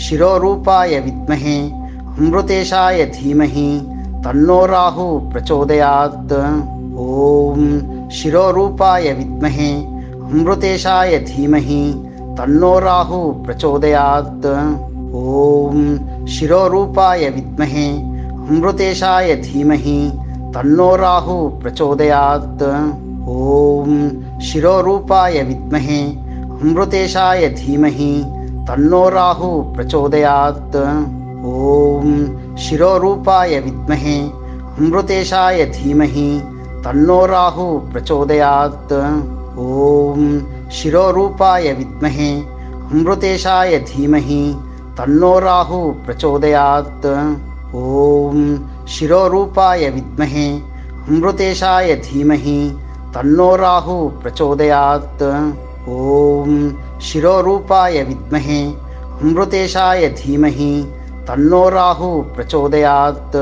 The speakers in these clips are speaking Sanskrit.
शिरोरूपाय विद्महे अमृतेशाय धीमहि तन्नो राहुः प्रचोदयात्। ॐ शिरोरूपाय विद्महे अमृतेशाय धीमहि तन्नो राहुः प्रचोदयात्। ॐ शिरोरूपाय विद्महे अमृतेशाय धीमहि तन्नो राहुः प्रचोदयात्। ॐ शिरोरूपाय विद्महे अमृतेशाय धीमहि तन्नो राहुः प्रचोदयात्। ॐ शिरोरूपाय विद्महे अमृतेशाय धीमहि तन्नो राहुः प्रचोदयात्। ॐ शिरोरूपाय विद्महे अमृतेशाय धीमहि तन्नो राहुः प्रचोदयात्। ॐ शिरोरूपाय विद्महे अमृतेशाय धीमहि तन्नो राहुः प्रचोदयात्। ॐ शिरोरूपाय विद्महे अमृतेशाय धीमहि तन्नो राहुः प्रचोदयात्।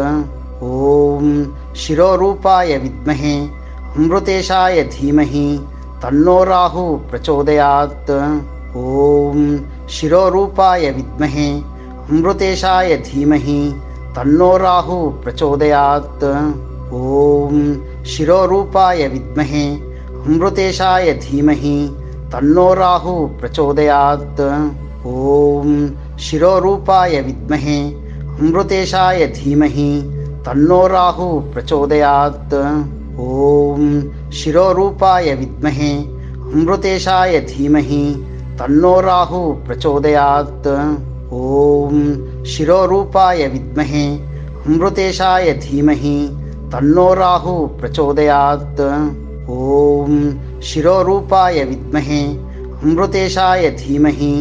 ॐ शिरोरूपाय विद्महे अमृतेशाय धीमहि तन्नो राहुः प्रचोदयात्। ॐ शिरोरूपाय विद्महे अमृतेशाय धीमहि तन्नो राहुः प्रचोदयात्। ॐ शिरोरूपाय विद्महे अमृतेशाय धीमहि तन्नो राहुः प्रचोदयात्। ॐ शिरोरूपाय विद्महे अमृतेशाय धीमहि तन्नो राहुः प्रचोदयात्। ॐ शिरोरूपाय विद्महे अमृतेशाय धीमहि तन्नो राहुः प्रचोदयात्। ॐ शिरोरूपाय विद्महे अमृतेशाय धीमहि तन्नो राहुः प्रचोदयात्। ॐ शिरोरूपाय विद्महे अमृतेशाय धीमहि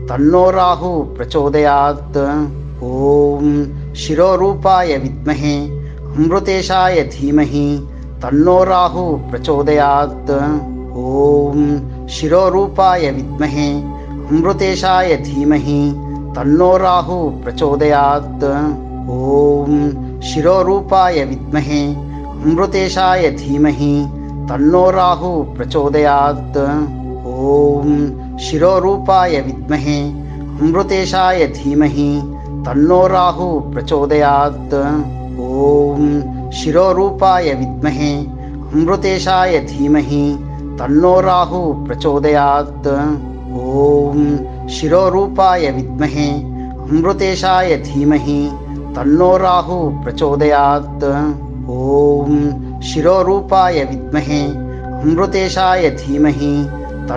तन्नो राहुः प्रचोदयात्। ॐ शिरोरूपाय विद्महे अमृतेशाय धीमहि तन्नो राहुः प्रचोदयात्। ॐ शिरोरूपाय विद्महे अमृतेशाय धीमहि तन्नो राहुः प्रचोदयात्। ॐ शिरोरूपाय विद्महे अमृतेशाय धीमहि तन्नो राहुः प्रचोदयात्। ॐ शिरोरूपाय विद्महे अमृतेशाय धीमहि तन्नो राहुः प्रचोदयात्। ॐ शिरोरूपाय विद्महे अमृतेशाय धीमहि तन्नो राहुः प्रचोदयात्। ॐ शिरोरूपाय विद्महे अमृतेशाय धीमहि तन्नो राहुः प्रचोदयात्। ॐ शिरोरूपाय विद्महे अमृतेशाय धीमहि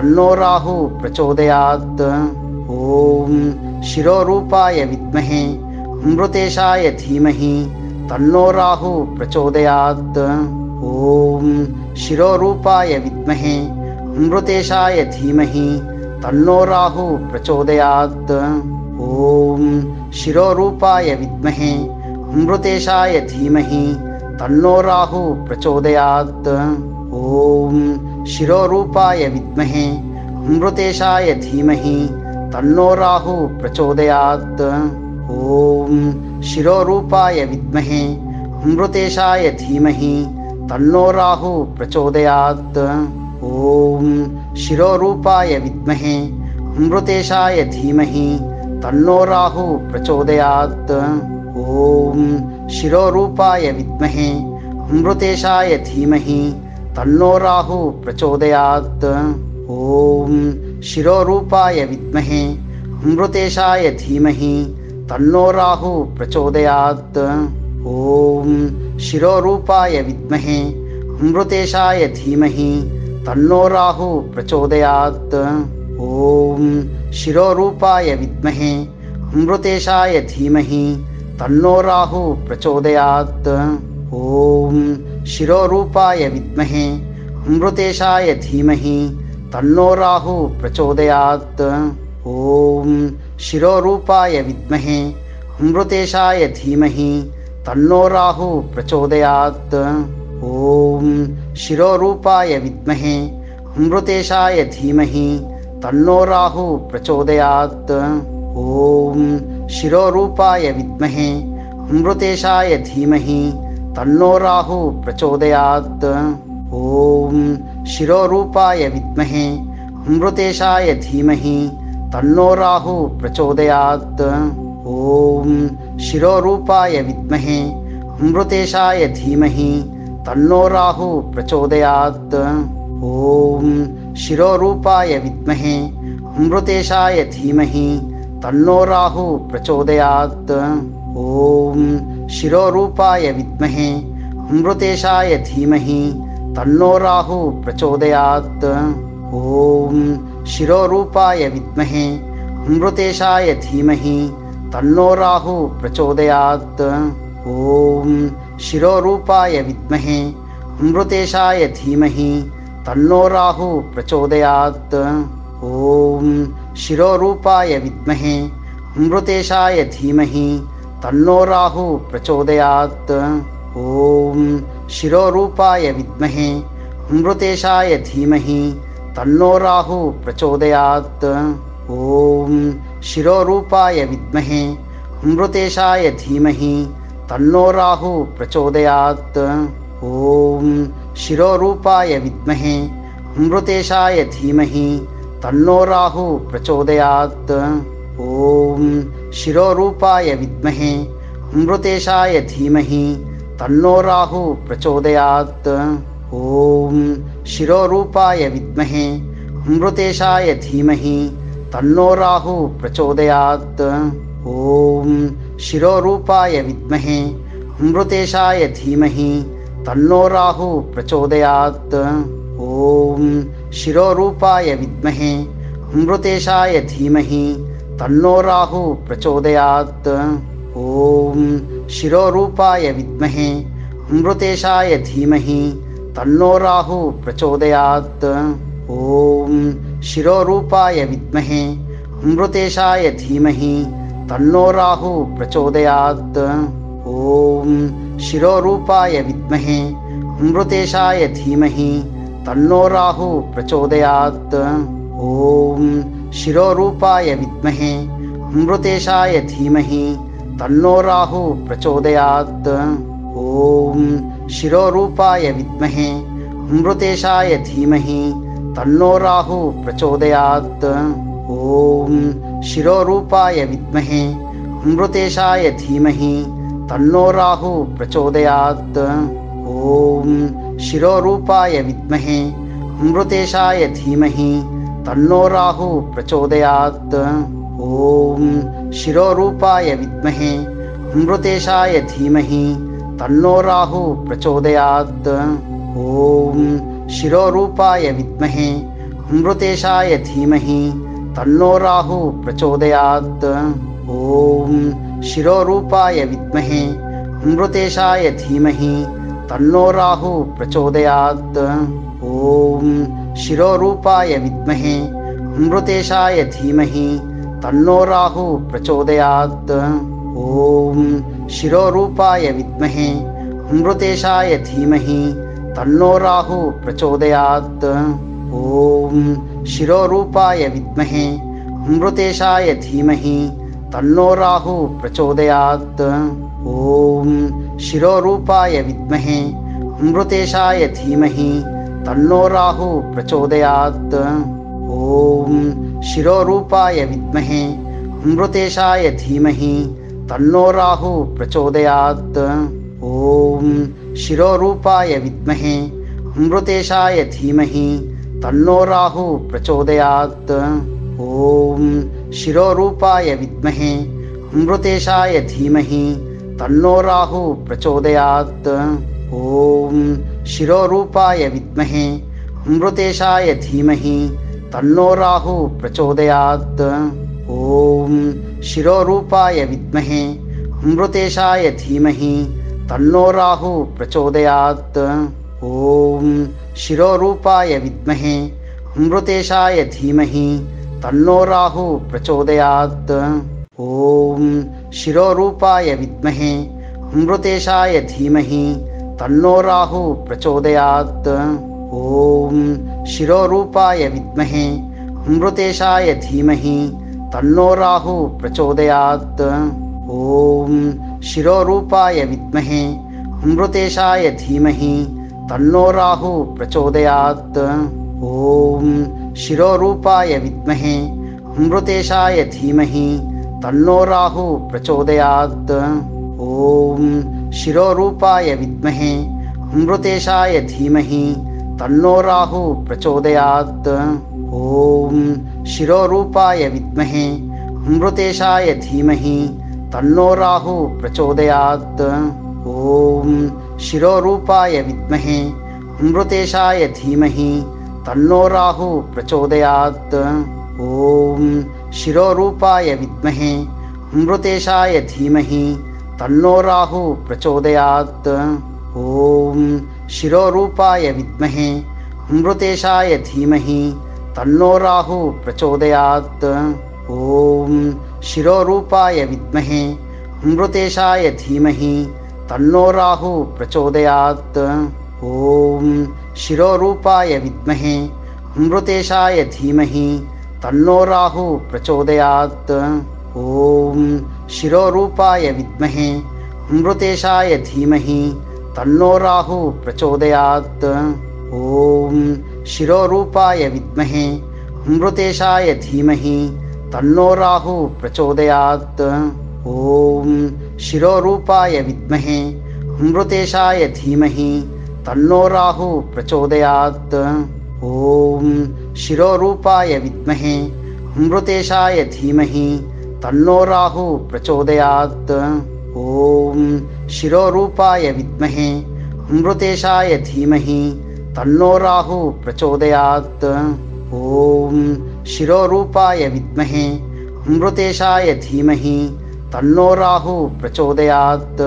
तन्नो राहुः प्रचोदयात्। ॐ शिरोरूपाय विद्महे अमृतेशाय धीमहि तन्नो राहुः प्रचोदयात्। ॐ शिरोरूपाय विद्महे अमृतेशाय धीमहि तन्नो राहुः प्रचोदयात्। ॐ शिरोरूपाय विद्महे अमृतेशाय धीमहि तन्नो राहुः प्रचोदयात्। ॐ शिरोरूपाय विद्महे अमृतेशाय धीमहि तन्नो राहुः प्रचोदयात्। ॐ शिरोरूपाय विद्महे अमृतेशाय धीमहि तन्नो राहुः प्रचोदयात्। ॐ शिरोरूपाय विद्महे अमृतेशाय धीमहि तन्नो राहुः प्रचोदयात्। ॐ शिरोरूपाय विद्महे अमृतेशाय धीमहि तन्नो राहुः प्रचोदयात्। ॐ शिरोरूपाय विद्महे अमृतेशाय धीमहि तन्नो राहुः प्रचोदयात्। ॐ शिरोरूपाय विद्महे अमृतेशाय धीमहि तन्नो राहुः प्रचोदयात्। ॐ शिरोरूपाय विद्महे अमृतेशाय धीमहि तन्नो राहुः प्रचोदयात्। ॐ शिरोरूपाय विद्महे अमृतेशाय धीमहि तन्नो राहुः प्रचोदयात्। ॐ शिरोरूपाय विद्महे अमृतेशाय धीमहि तन्नो राहुः प्रचोदयात्। ॐ शिरोरूपाय विद्महे अमृतेशाय धीमहि तन्नो राहुः प्रचोदयात्। ॐ शिरोरूपाय विद्महे अमृतेशाय धीमहि तन्नो राहुः प्रचोदयात्। ॐ शिरोरूपाय विद्महे अमृतेशाय धीमहि तन्नो राहुः प्रचोदयात्। ॐ शिरोरूपाय विद्महे अमृतेशाय धीमहि तन्नो राहुः प्रचोदयात्। ॐ शिरोरूपाय विद्महे अमृतेशाय धीमहि तन्नो राहुः प्रचोदयात्। ॐ शिरोरूपाय विद्महे अमृतेशाय धीमहि तन्नो राहुः प्रचोदयात्। ॐ शिरोरूपाय विद्महे अमृतेशाय धीमहि तन्नो राहुः प्रचोदयात्। ॐ शिरोरूपाय विद्महे अमृतेशाय धीमहि तन्नो राहुः प्रचोदयात्। ॐ शिरोरूपाय विद्महे अमृतेशाय धीमहि तन्नो राहुः प्रचोदयात्। ॐ शिरोरूपाय विद्महे अमृतेशाय धीमहि तन्नो राहुः प्रचोदयात्। ॐ शिरोरूपाय विद्महे अमृतेशाय धीमहि तन्नो राहुः प्रचोदयात्। ॐ शिरोरूपाय विद्महे अमृतेशाय धीमहि तन्नो राहुः प्रचोदयात्। ॐ शिरोरूपाय विद्महे अमृतेशाय धीमहि तन्नो राहुः प्रचोदयात्। ॐ शिरोरूपाय विद्महे अमृतेशाय धीमहि तन्नो राहुः प्रचोदयात्। ॐ शिरोरूपाय विद्महे अमृतेशाय धीमहि तन्नो राहुः प्रचोदयात्। ॐ शिरोरूपाय विद्महे अमृतेशाय धीमहि तन्नो राहुः प्रचोदयात्। ॐ शिरोरूपाय विद्महे अमृतेशाय धीमहि तन्नो राहुः प्रचोदयात्। ॐ शिरोरूपाय विद्महे अमृतेशाय धीमहि तन्नो राहुः प्रचोदयात्। ॐ शिरोरूपाय विद्महे अमृतेशाय धीमहि तन्नो राहुः प्रचोदयात्। ॐ शिरोरूपाय विद्महे अमृतेशाय धीमहि तन्नो राहुः प्रचोदयात्। ॐ शिरोरूपाय विद्महे अमृतेशाय धीमहि तन्नो राहुः प्रचोदयात्। ॐ शिरोरूपाय विद्महे अमृतेशाय धीमहि तन्नो राहुः प्रचोदयात्। ॐ शिरोरूपाय विद्महे अमृतेशाय धीमहि तन्नो राहुः प्रचोदयात्। ॐ शिरोरूपाय विद्महे अमृतेशाय धीमहि तन्नो राहुः प्रचोदयात्। ॐ शिरोरूपाय विद्महे अमृतेशाय धीमहि तन्नो राहुः प्रचोदयात्। ॐ शिरोरूपाय विद्महे अमृतेशाय धीमहि तन्नो राहुः प्रचोदयात्। ॐ शिरोरूपाय विद्महे अमृतेशाय धीमहि तन्नो राहुः प्रचोदयात्। ॐ शिरोरूपाय विद्महे अमृतेशाय धीमहि तन्नो राहुः प्रचोदयात्। ॐ शिरोरूपाय विद्महे अमृतेशाय धीमहि तन्नो राहुः प्रचोदयात्। ॐ शिरोरूपाय विद्महे अमृतेशाय धीमहि तन्नो राहुः प्रचोदयात्। ॐ शिरोरूपाय विद्महे अमृतेशाय धीमहि तन्नो राहुः प्रचोदयात्। ॐ शिरोरूपाय विद्महे अमृतेशाय धीमहि तन्नो राहुः प्रचोदयात्। ॐ शिरोरूपाय विद्महे अमृतेशाय धीमहि तन्नो राहुः प्रचोदयात्। ॐ शिरोरूपाय विद्महे अमृतेशाय धीमहि तन्नो राहुः प्रचोदयात्। ॐ शिरोरूपाय विद्महे अमृतेशाय धीमहि तन्नो राहुः प्रचोदयात्। ॐ शिरोरूपाय विद्महे अमृतेशाय धीमहि तन्नो राहुः प्रचोदयात्। ॐ शिरोरूपाय विद्महे अमृतेशाय धीमहि तन्नो राहुः प्रचोदयात्। ॐ शिरोरूपाय विद्महे अमृतेशाय धीमहि तन्नो राहुः प्रचोदयात्। ॐ शिरोरूपाय विद्महे अमृतेशाय धीमहि तन्नो राहुः प्रचोदयात्। ॐ शिरोरूपाय विद्महे अमृतेशाय धीमहि तन्नो राहुः प्रचोदयात्। ॐ शिरोरूपाय विद्महे अमृतेशाय धीमहि तन्नो राहुः प्रचोदयात्। ॐ शिरोरूपाय विद्महे अमृतेशाय धीमहि तन्नो राहुः प्रचोदयात्। ॐ शिरोरूपाय विद्महे अमृतेशाय धीमहि तन्नो राहुः प्रचोदयात्। ॐ शिरोरूपाय विद्महे अमृतेशाय धीमहि तन्नो राहुः प्रचोदयात्। ॐ शिरोरूपाय विद्महे अमृतेशाय धीमहि तन्नो राहुः प्रचोदयात्। ॐ शिरोरूपाय विद्महे अमृतेशाय धीमहि तन्नो राहुः प्रचोदयात्। ॐ शिरोरूपाय विद्महे अमृतेशाय धीमहि तन्नो राहुः प्रचोदयात्। ॐ शिरोरूपाय विद्महे अमृतेशाय धीमहि तन्नो राहुः प्रचोदयात्। ॐ शिरोरूपाय विद्महे अमृतेशाय धीमहि तन्नो राहुः प्रचोदयात्। ॐ शिरोरूपाय विद्महे अमृतेशाय धीमहि तन्नो राहुः प्रचोदयात्। ॐ शिरोरूपाय विद्महे अमृतेशाय धीमहि तन्नो राहुः प्रचोदयात्। ॐ शिरोरूपाय विद्महे अमृतेशाय धीमहि तन्नो राहुः प्रचोदयात्। ॐ शिरोरूपाय विद्महे अमृतेशाय धीमहि तन्नो राहुः प्रचोदयात्।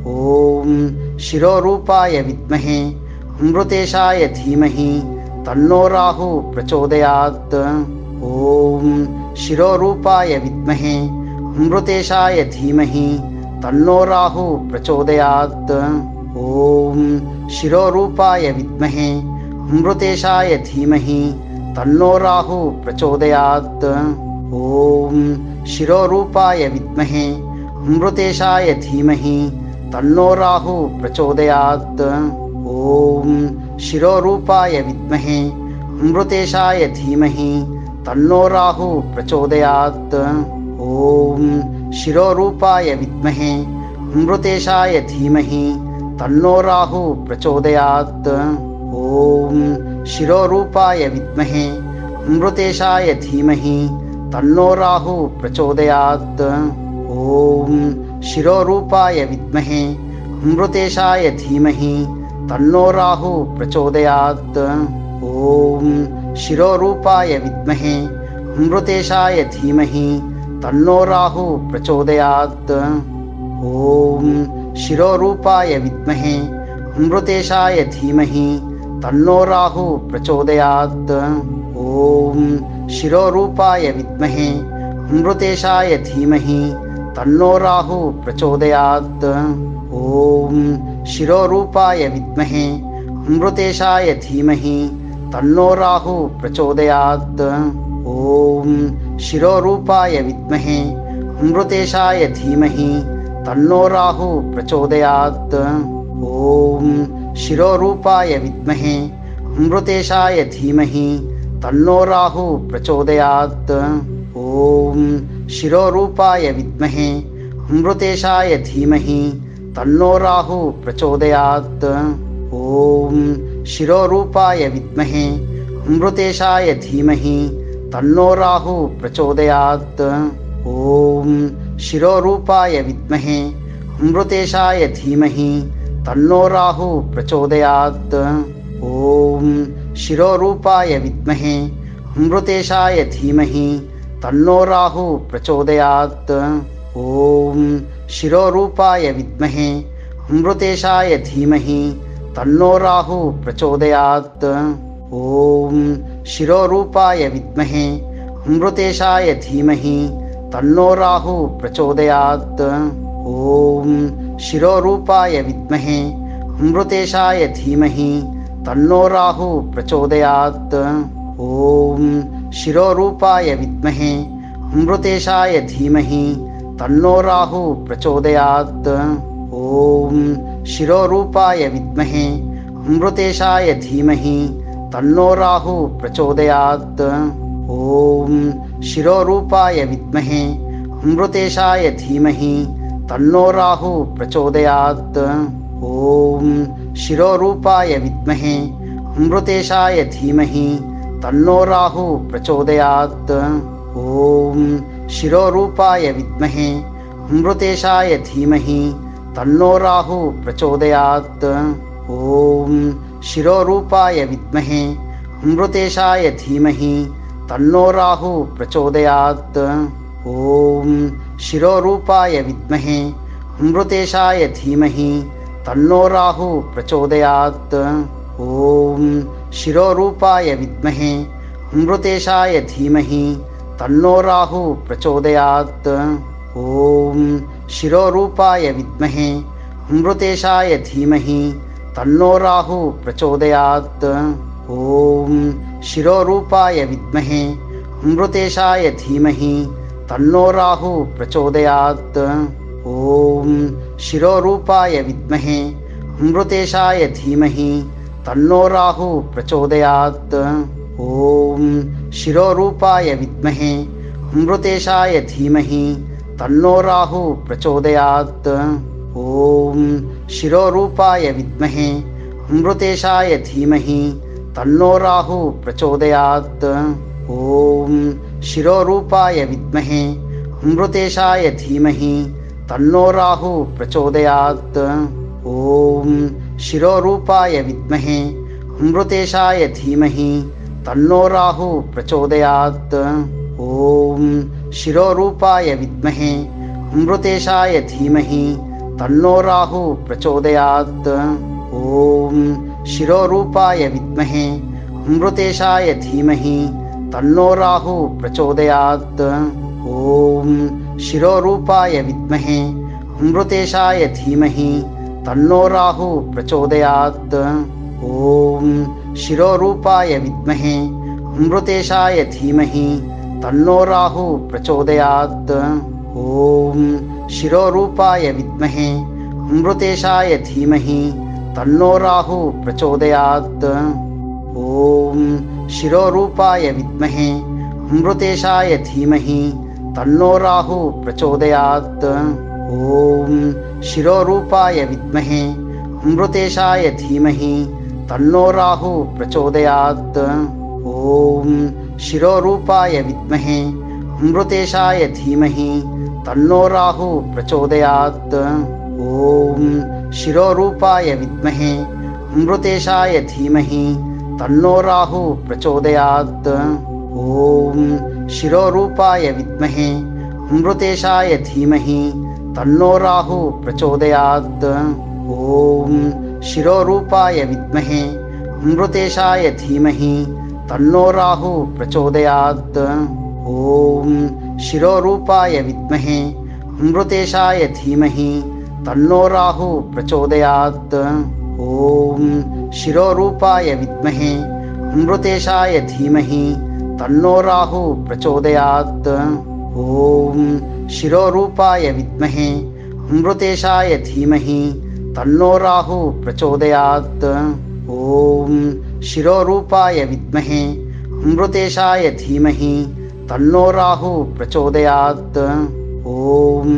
ॐ शिरोरूपाय विद्महे अमृतेशाय धीमहि तन्नो राहुः प्रचोदयात्। ॐ शिरोरूपाय विद्महे अमृतेशाय धीमहि तन्नो राहुः प्रचोदयात्। ॐ शिरोरूपाय विद्महे अमृतेशाय धीमहि तन्नो राहुः प्रचोदयात्। ॐ शिरोरूपाय विद्महे अमृतेशाय धीमहि तन्नो राहुः प्रचोदयात्। ॐ शिरोरूपाय विद्महे अमृतेशाय धीमहि तन्नो राहुः प्रचोदयात्। ॐ शिरोरूपाय विद्महे अमृतेशाय धीमहि तन्नो राहुः प्रचोदयात्। ॐ शिरोरूपाय विद्महे अमृतेशाय धीमहि तन्नो राहुः प्रचोदयात्। ॐ शिरोरूपाय विद्महे अमृतेशाय धीमहि तन्नो राहुः प्रचोदयात्। ॐ शिरोरूपाय विद्महे अमृतेशाय धीमहि तन्नो राहुः प्रचोदयात्। ॐ शिरोरूपाय विद्महे अमृतेशाय धीमहि तन्नो राहुः प्रचोदयात्। ॐ शिरोरूपाय विद्महे अमृतेशाय धीमहि तन्नो राहुः प्रचोदयात्। ॐ शिरोरूपाय विद्महे अमृतेशाय धीमहि तन्नो राहुः प्रचोदयात्। ॐ शिरोरूपाय विद्महे अमृतेशाय धीमहि तन्नो राहुः प्रचोदयात्। ॐ शिरोरूपाय विद्महे अमृतेशाय धीमहि तन्नो राहुः प्रचोदयात्। ॐ शिरोरूपाय विद्महे अमृतेशाय धीमहि तन्नो राहुः प्रचोदयात्। ॐ शिरोरूपाय विद्महे अमृतेशाय धीमहि तन्नो राहुः प्रचोदयात्। ॐ शिरोरूपाय विद्महे अमृतेशाय धीमहि तन्नो राहुः प्रचोदयात्। ॐ शिरोरूपाय विद्महे अमृतेशाय धीमहि तन्नो राहुः प्रचोदयात्। ॐ शिरोरूपाय विद्महे अमृतेशाय धीमहि तन्नो राहुः प्रचोदयात्। ॐ शिरोरूपाय विद्महे अमृतेशाय धीमहि तन्नो राहुः प्रचोदयात्। ॐ शिरोरूपाय विद्महे अमृतेशाय धीमहि तन्नो राहुः प्रचोदयात्। ॐ शिरोरूपाय विद्महे अमृतेशाय धीमहि तन्नो राहुः प्रचोदयात्। ॐ शिरोरूपाय विद्महे अमृतेशाय धीमहि तन्नो राहुः प्रचोदयात्। ಓಂ ಶಿರೋರೂಪಾಯ ವಿದ್ಮಹೆ ಅಮೃತೇಶಾಯ ಧೀಮಹಿ ತನ್ನೋ ರಾಹು ಪ್ರಚೋದಯಾತ್. ಓಂ ಶಿರೋರೂಪಾಯ ವಿದ್ಮಹೆ ಅಮೃತೇಶಾಯ ಧೀಮಹಿ ತನ್ನೋ ರಾಹು ಪ್ರಚೋದಯಾತ್. ಓಂ ಶಿರೋರೂಪಾಯ ವಿದ್ಮಹೆ ಅಮೃತೇಶಾಯ ಧೀಮಹಿ ತನ್ನೋ ರಾಹು ಪ್ರಚೋದಯಾತ್. ಓಂ ಶಿರೋರೂಪಾಯ ವಿದ್ಮಹೆ ಅಮೃತೇಶಾಯ ಧೀಮಹಿ ತನ್ನೋ ರಾಹು ಪ್ರಚೋದಯಾತ್. ಓಂ ಶಿರೋರೂಪಾಯ ವಿದ್ಮಹೆ ಅಮೃತೇಶಾಯ ಧೀಮಹಿ ತನ್ನೋ ರಾಹು ಪ್ರಚೋದಯಾತ್. ಓಂ ಶಿರೋರೂಪಾಯ ವಿದ್ಮಹೆ ಅಮೃತೇಶಾಯ ಧೀಮಹಿ ತನ್ನೋ ರಾಹು ಪ್ರಚೋದಯಾತ್. ಓಂ ಶಿರೋರೂಪಾಯ ವಿದ್ಮಹೆ ಅಮೃತೇಶಾಯ ಧೀಮಹಿ ತನ್ನೋ ರಾಹು ಪ್ರಚೋದಯಾತ್. ಓಂ ಶಿರೋರೂಪಾಯ ವಿದ್ಮಹೆ ಅಮೃತೇಶಾಯ ಧೀಮಹಿ ತನ್ನೋ ರಾಹು ಪ್ರಚೋದಯಾತ್. ಓಂ ಶಿರೋರೂಪಾಯ ವಿದ್ಮಹೆ ಅಮೃತೇಶಾಯ ಧೀಮಹಿ ತನ್ನೋ ರಾಹು ಪ್ರಚೋದಯಾತ್. ಓಂ ಶಿರೋರೂಪಾಯ ವಿದ್ಮಹೆ ಅಮೃತೇಶಾಯ ಧೀಮಹಿ ತನ್ನೋ ರಾಹು ಪ್ರಚೋದಯಾತ್. ಓಂ ಶಿರೋರೂಪಾಯ ವಿದ್ಮಹೆ ಅಮೃತೇಶಾಯ ಧೀಮಹಿ ತನ್ನೋ ರಾಹು ಪ್ರಚೋದಯಾತ್. ಓಂ ಶಿರೋರೂಪಾಯ ವಿದ್ಮಹೆ ಅಮೃತೇಶಾಯ ಧೀಮಹಿ ತನ್ನೋ ರಾಹು ಪ್ರಚೋದಯಾತ್. ಓಂ ಶಿರೋರೂಪಾಯ ವಿದ್ಮಹೆ ಅಮೃತೇಶಾಯ ಧೀಮಹಿ ತನ್ನೋ ರಾಹು ಪ್ರಚೋದಯಾತ್. ಓಂ ಶಿರೋರೂಪಾಯ ವಿದ್ಮಹೆ ಅಮೃತೇಶಾಯ ಧೀಮಹಿ ತನ್ನೋ ರಾಹು ಪ್ರಚೋದಯಾತ್. ಓಂ ಶಿರೋರೂಪಾಯ ವಿದ್ಮಹೆ ಅಮೃತೇಶಾಯ ಧೀಮಹಿ ತನ್ನೋ ರಾಹು ಪ್ರಚೋದಯಾತ್. ಓಂ ಶಿರೋರೂಪಾಯ ವಿದ್ಮಹೆ ಅಮೃತೇಶಾಯ ಧೀಮಹಿ ತನ್ನೋ ರಾಹು ಪ್ರಚೋದಯಾತ್. ಓಂ ಶಿರೋರೂಪಾಯ ವಿದ್ಮಹೆ ಅಮೃತೇಶಾಯ ಧೀಮಹಿ ತನ್ನೋ ರಾಹು ಪ್ರಚೋದಯಾತ್. ಓಂ ಶಿರೋರೂಪಾಯ ವಿದ್ಮಹೆ ಅಮೃತೇಶಾಯ ಧೀಮಹಿ ತನ್ನೋ ರಾಹು ಪ್ರಚೋದಯಾತ್. ಓಂ ಶಿರೋರೂಪಾಯ ವಿದ್ಮಹೆ ಅಮೃತೇಶಾಯ ಧೀಮಹಿ ತನ್ನೋ ರಾಹು ಪ್ರಚೋದಯಾತ್. ಓಂ ಶಿರೋರೂಪಾಯ ವಿದ್ಮಹೆ ಅಮೃತೇಶಾಯ ಧೀಮಹಿ ತನ್ನೋ ರಾಹು ಪ್ರಚೋದಯಾತ್. ಓಂ ಶಿರೋರೂಪಾಯ ವಿದ್ಮಹೆ ಅಮೃತೇಶಾಯ ಧೀಮಹಿ ತನ್ನೋ ರಾಹು ಪ್ರಚೋದಯಾತ್. ಓಂ ಶಿರೋರೂಪಾಯ ವಿದ್ಮಹೆ ಅಮೃತೇಶಾಯ ಧೀಮಹಿ ತನ್ನೋ ರಾಹು ಪ್ರಚೋದಯಾತ್. ಓಂ ಶಿರೋರೂಪಾಯ ವಿದ್ಮಹೆ ಅಮೃತೇಶಾಯ ಧೀಮಹಿ ತನ್ನೋ ರಾಹು ಪ್ರಚೋದಯಾತ್. ಓಂ ಶಿರೋರೂಪಾಯ ವಿದ್ಮಹೆ ಅಮೃತೇಶಾಯ ಧೀಮಹಿ ತನ್ನೋ ರಾಹು ಪ್ರಚೋದಯಾತ್. ಓಂ ಶಿರೋರೂಪಾಯ ವಿದ್ಮಹೆ ಅಮೃತೇಶಾಯ ಧೀಮಹಿ ತನ್ನೋ ರಾಹು ಪ್ರಚೋದಯಾತ್. ಓಂ ಶಿರೋರೂಪಾಯ ವಿದ್ಮಹೆ ಅಮೃತೇಶಾಯ ಧೀಮಹಿ ತನ್ನೋ ರಾಹು ಪ್ರಚೋದಯಾತ್. ಓಂ ಶಿರೋರೂಪಾಯ ವಿದ್ಮಹೆ ಅಮೃತೇಶಾಯ ಧೀಮಹಿ ತನ್ನೋ ರಾಹು ಪ್ರಚೋದಯಾತ್. ಓಂ ಶಿರೋರೂಪಾಯ ವಿದ್ಮಹೆ ಅಮೃತೇಶಾಯ ಧೀಮಹಿ ತನ್ನೋ ರಾಹು ಪ್ರಚೋದಯಾತ್. ಓಂ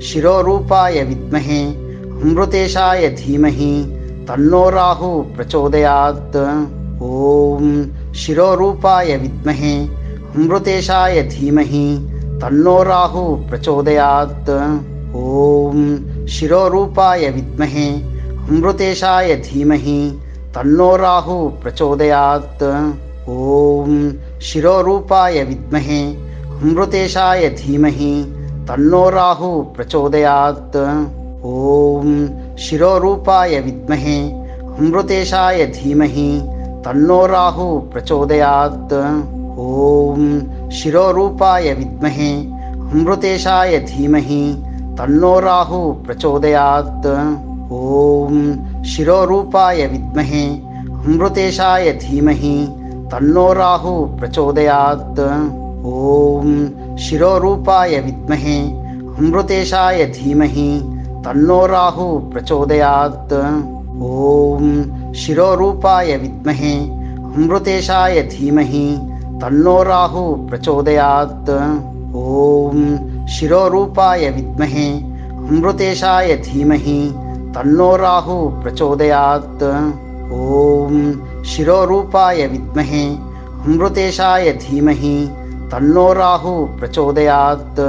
ಶಿರೋರೂಪಾಯ ವಿದ್ಮಹೆ ಅಮೃತೇಶಾಯ ಧೀಮಹಿ ತನ್ನೋ ರಾಹು ಪ್ರಚೋದಯಾತ್. ಓಂ ಶಿರೋರೂಪಾಯ ವಿದ್ಮಹೆ ಅಮೃತೇಶಾಯ ಧೀಮಹಿ ತನ್ನೋ ರಾಹು ಪ್ರಚೋದಯಾತ್. ಓಂ ಶಿರೋರೂಪಾಯ ವಿದ್ಮಹೆ ಅಮೃತೇಶಾಯ ಧೀಮಹಿ ತನ್ನೋ ರಾಹು ಪ್ರಚೋದಯಾತ್. ಓಂ ಶಿರೋರೂಪಾಯ ವಿದ್ಮಹೆ ಅಮೃತೇಶಾಯ ಧೀಮಹಿ ತನ್ನೋ ರಾಹು ಪ್ರಚೋದಯಾತ್. ಓಂ ಶಿರೋರೂಪಾಯ ವಿದ್ಮಹೆ ಅಮೃತೇಶಾಯ ಧೀಮಹಿ ತನ್ನೋ ರಾಹು ಪ್ರಚೋದಯಾತ್. ಓಂ ಶಿರೋರೂಪಾಯ ವಿದ್ಮಹೆ ಅಮೃತೇಶಾಯ ಧೀಮಹಿ ತನ್ನೋ ರಾಹು ಪ್ರಚೋದಯಾತ್. ಓಂ ಶಿರೋರೂಪಾಯ ವಿದ್ಮಹೆ ಅಮೃತೇಶಾಯ ಧೀಮಹಿ ತನ್ನೋ ರಾಹು ಪ್ರಚೋದಯಾತ್. ಓಂ ಶಿರೋರೂಪಾಯ ವಿದ್ಮಹೆ ಅಮೃತೇಶಾಯ ಧೀಮಹಿ ತನ್ನೋ ರಾಹು ಪ್ರಚೋದಯಾತ್. ಓಂ ಶಿರೋರೂಪಾಯ ವಿದ್ಮಹೆ ಅಮೃತೇಶಾಯ ಧೀಮಹಿ तन्नो राहुः प्रचोदयात्। ॐ शिरोरूपाय विद्महे अमृतेशाय धीमहि तन्नो राहुः प्रचोदयात्। ॐ शिरोरूपाय विद्महे अमृतेशाय धीमहि तन्नो राहुः प्रचोदयात्।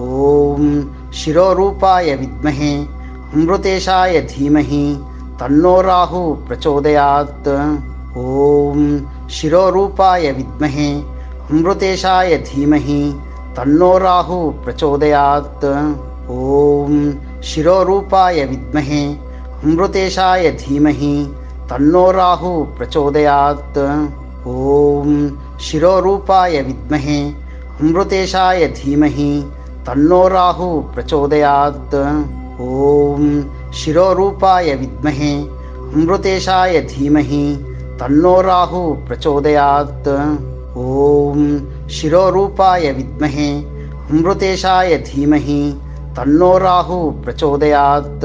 ॐ शिरोरूपाय विद्महे अमृतेशाय धीमहि तन्नो राहुः प्रचोदयात्। ॐ शिरोरूपाय विद्महे अमृतेशाय धीमहि तन्नो राहुः प्रचोदयात्। ॐ शिरोरूपाय विद्महे अमृतेशाय धीमहि तन्नो राहुः प्रचोदयात्। ॐ शिरोरूपाय विद्महे अमृतेशाय धीमहि तन्नो राहुः प्रचोदयात्। ॐ शिरोरूपाय विद्महे अमृतेशाय धीमहि तन्नो राहुः प्रचोदयात्। ॐ शिरोरूपाय विद्महे अमृतेशाय धीमहि तन्नो राहुः प्रचोदयात्।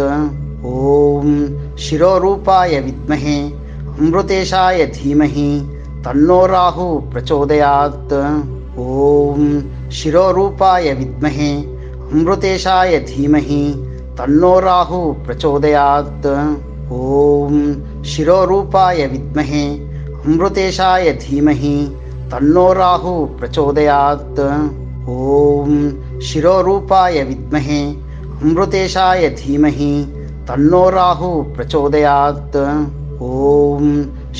ॐ शिरोरूपाय विद्महे अमृतेशाय धीमहि तन्नो राहुः प्रचोदयात्। ॐ शिरोरूपाय विद्महे अमृतेशाय धीमहि तन्नो राहुः प्रचोदयात्। ॐ शिरोरूपाय विद्महे अमृतेशाय धीमहि तन्नो राहुः प्रचोदयात्। ॐ शिरोरूपाय विद्महे अमृतेशाय धीमहि तन्नो राहुः प्रचोदयात्। ॐ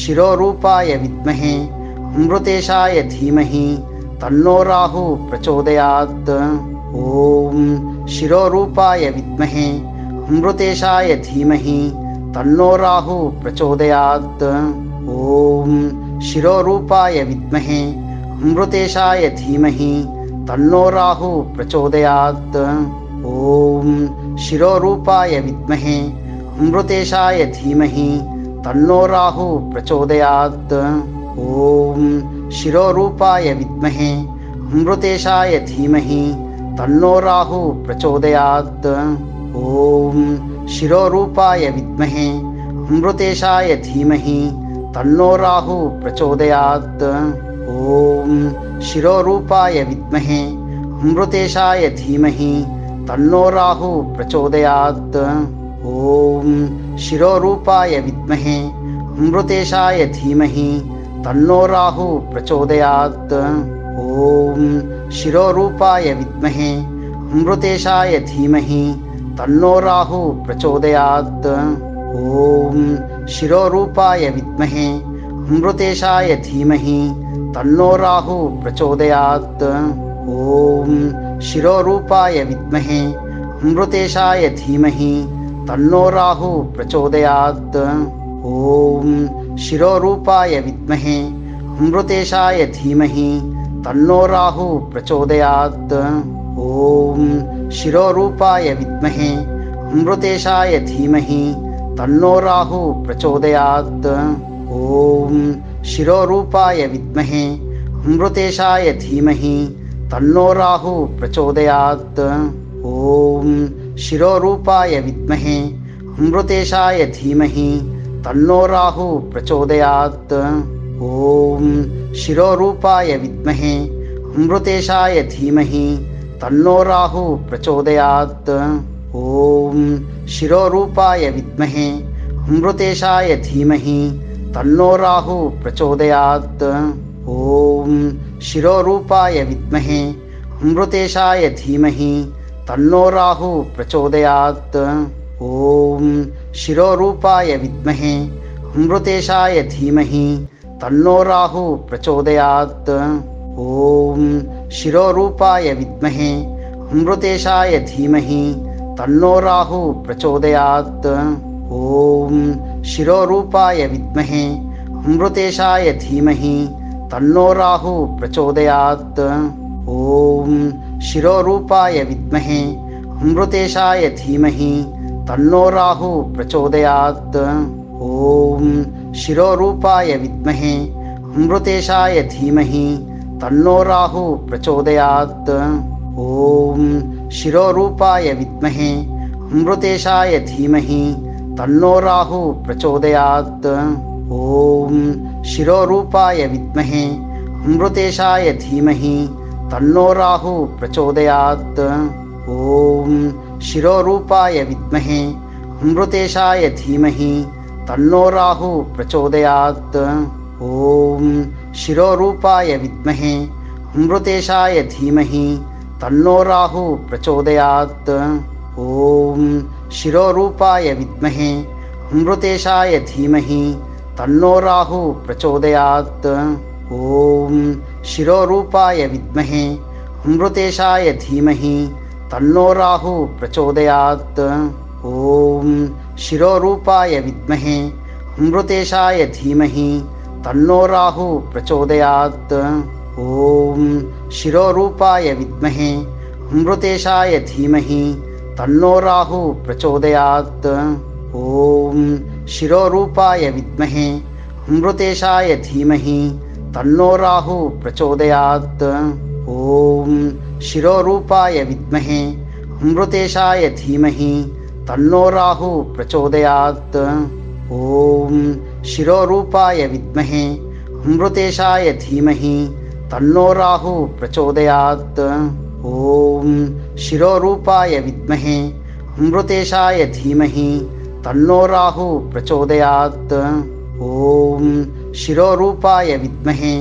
शिरोरूपाय विद्महे अमृतेशाय धीमहि तन्नो राहुः प्रचोदयात्। ॐ शिरोरूपाय विद्महे अमृतेशाय धीमहि तन्नो राहुः प्रचोदयात्। ॐ शिरोरूपाय विद्महे अमृतेशाय धीमहि तन्नो राहुः प्रचोदयात्। ॐ शिरोरूपाय विद्महे अमृतेशाय धीमहि तन्नो राहुः प्रचोदयात्। ॐ शिरोरूपाय विद्महे अमृतेशाय धीमहि तन्नो राहुः प्रचोदयात्। ॐ शिरोरूपाय विद्महे अमृतेशाय धीमहि तन्नो राहुः प्रचोदयात्। ॐ शिरोरूपाय विद्महे अमृतेशाय धीमहि तन्नो राहुः प्रचोदयात्। ॐ शिरोरूपाय विद्महे अमृतेशाय धीमहि तन्नो राहुः प्रचोदयात्। ॐ शिरोरूपाय विद्महे अमृतेशाय धीमहि तन्नो राहुः प्रचोदयात्। ॐ शिरोरूपाय विद्महे अमृतेशाय धीमहि तन्नो राहुः प्रचोदयात्। ॐ शिरोरूपाय विद्महे अमृतेशाय धीमहि तन्नो राहुः प्रचोदयात्। ॐ शिरोरूपाय विद्महे अमृतेशाय धीमहि तन्नो राहुः प्रचोदयात्। ॐ शिरोरूपाय विद्महे अमृतेशाय धीमहि तन्नो राहुः प्रचोदयात्। ॐ शिरोरूपाय विद्महे अमृतेशाय धीमहि तन्नो राहुः प्रचोदयात्। ॐ शिरोरूपाय विद्महे अमृतेशाय धीमहि तन्नो राहुः प्रचोदयात्। ॐ शिरोरूपाय विद्महे अमृतेशाय धीमहि तन्नो राहुः प्रचोदयात्। ॐ शिरोरूपाय विद्महे अमृतेशाय धीमहि तन्नो राहुः प्रचोदयात्। ॐ शिरोरूपाय विद्महे अमृतेशाय धीमहि तन्नो राहुः प्रचोदयात्। ॐ शिरोरूपाय विद्महे अमृतेशाय धीमहि तन्नो राहुः प्रचोदयात्। ॐ शिरोरूपाय विद्महे अमृतेशाय धीमहि तन्नो राहुः प्रचोदयात्। ॐ शिरोरूपाय विद्महे अमृतेशाय धीमहि तन्नो राहुः प्रचोदयात्। ॐ शिरोरूपाय विद्महे अमृतेशाय धीमहि तन्नो राहुः प्रचोदयात्। ॐ शिरोरूपाय विद्महे अमृतेशाय धीमहि तन्नो राहुः प्रचोदयात्। ॐ शिरोरूपाय विद्महे अमृतेशाय धीमहि तन्नो राहुः प्रचोदयात्। ॐ शिरोरूपाय विद्महे अमृतेशाय धीमहि तन्नो राहुः प्रचोदयात्। ॐ शिरोरूपाय विद्महे अमृतेशाय धीमहि तन्नो राहुः प्रचोदयात्। ॐ शिरोरूपाय विद्महे अमृतेशाय धीमहि तन्नो राहुः प्रचोदयात्। ॐ शिरोरूपाय विद्महे अमृतेशाय धीमहि तन्नो राहुः प्रचोदयात्। ॐ शिरोरूपाय विद्महे अमृतेशाय धीमहि तन्नो राहुः प्रचोदयात्। ॐ शिरोरूपाय विद्महे अमृतेशाय धीमहि तन्नो राहुः प्रचोदयात्। ॐ शिरोरूपाय विद्महे अमृतेशाय धीमहि तन्नो राहुः प्रचोदयात्। ॐ शिरोरूपाय विद्महे अमृतेशाय धीमहि तन्नो राहुः प्रचोदयात्। ॐ शिरोरूपाय विद्महे अमृतेशाय धीमहि तन्नो राहुः प्रचोदयात्। ॐ शिरोरूपाय विद्महे अमृतेशाय धीमहि तन्नो राहुः प्रचोदयात्। ॐ शिरोरूपाय विद्महे अमृतेशाय धीमहि तन्नो राहुः प्रचोदयात्। ॐ शिरोरूपाय विद्महे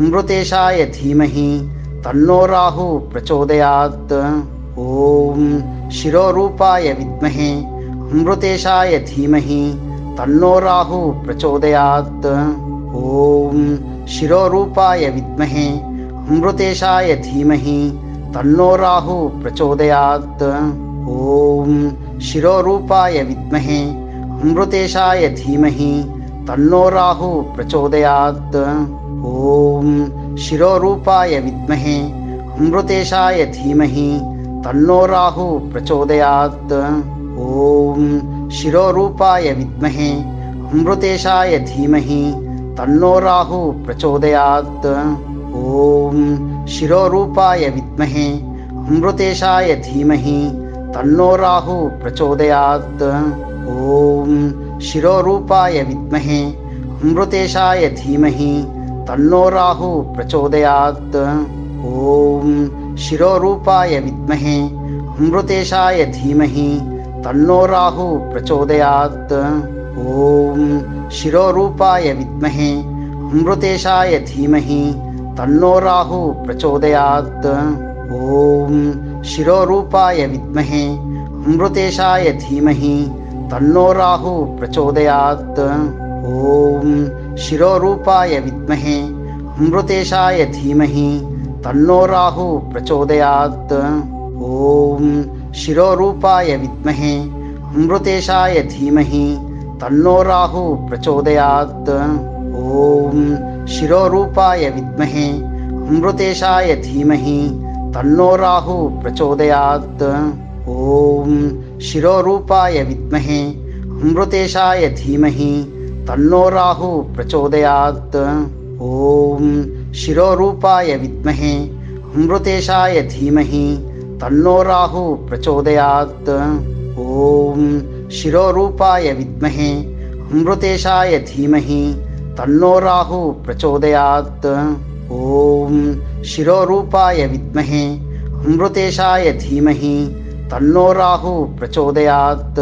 अमृतेशाय धीमहि तन्नो राहुः प्रचोदयात्। ॐ शिरोरूपाय विद्महे अमृतेशाय धीमहि तन्नो राहुः प्रचोदयात्। ॐ शिरोरूपाय विद्महे अमृतेशाय धीमहि तन्नो राहुः प्रचोदयात्। ॐ शिरोरूपाय विद्महे अमृतेशाय धीमहि तन्नो राहुः प्रचोदयात्। ॐ शिरोरूपाय विद्महे अमृतेशाय धीमहि तन्नो राहुः प्रचोदयात्। ॐ शिरोरूपाय विद्महे अमृतेशाय धीमहि तन्नो राहुः प्रचोदयात्। ॐ शिरोरूपाय विद्महे अमृतेशाय धीमहि तन्नो राहुः प्रचोदयात्। ॐ शिरोरूपाय विद्महे अमृतेशाय धीमहि तन्नो राहुः प्रचोदयात्। ॐ शिरोरूपाय विद्महे अमृतेशाय धीमहि तन्नो राहुः प्रचोदयात्। ॐ शिरोरूपाय विद्महे अमृतेशाय धीमहि तन्नो राहुः प्रचोदयात्। ॐ शिरोरूपाय विद्महे अमृतेशाय धीमहि तन्नो राहुः प्रचोदयात्। ॐ शिरोरूपाय विद्महे अमृतेशाय धीमहि तन्नो राहुः प्रचोदयात्। ॐ शिरोरूपाय विद्महे अमृतेशाय धीमहि तन्नो राहुः प्रचोदयात्। ॐ शिरोरूपाय विद्महे अमृतेशाय धीमहि तन्नो राहुः प्रचोदयात्। ॐ शिरोरूपाय विद्महे अमृतेशाय धीमहि तन्नो राहुः प्रचोदयात्। ॐ शिरोरूपाय विद्महे अमृतेशाय धीमहि तन्नो राहुः प्रचोदयात्। ॐ शिरोरूपाय विद्महे अमृतेशाय धीमहि तन्नो राहुः प्रचोदयात्। ॐ शिरोरूपाय विद्महे अमृतेशाय धीमहि तन्नो राहुः प्रचोदयात्।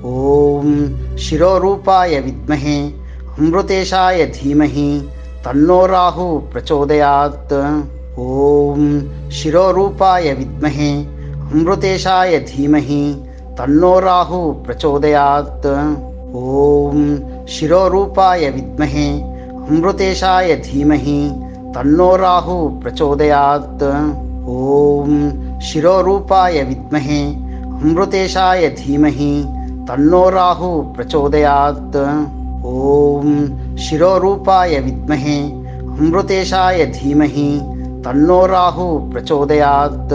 ॐ शिरोरूपाय विद्महे अमृतेशाय धीमहि तन्नो राहुः प्रचोदयात्। ॐ शिरोरूपाय विद्महे अमृतेशाय धीमहि तन्नो राहुः प्रचोदयात्। ॐ शिरोरूपाय विद्महे अमृतेशाय धीमहि तन्नो राहुः प्रचोदयात्। ॐ शिरोरूपाय विद्महे अमृतेशाय धीमहि तन्नो राहुः प्रचोदयात्। ॐ शिरोरूपाय विद्महे अमृतेशाय धीमहि तन्नो राहुः प्रचोदयात्।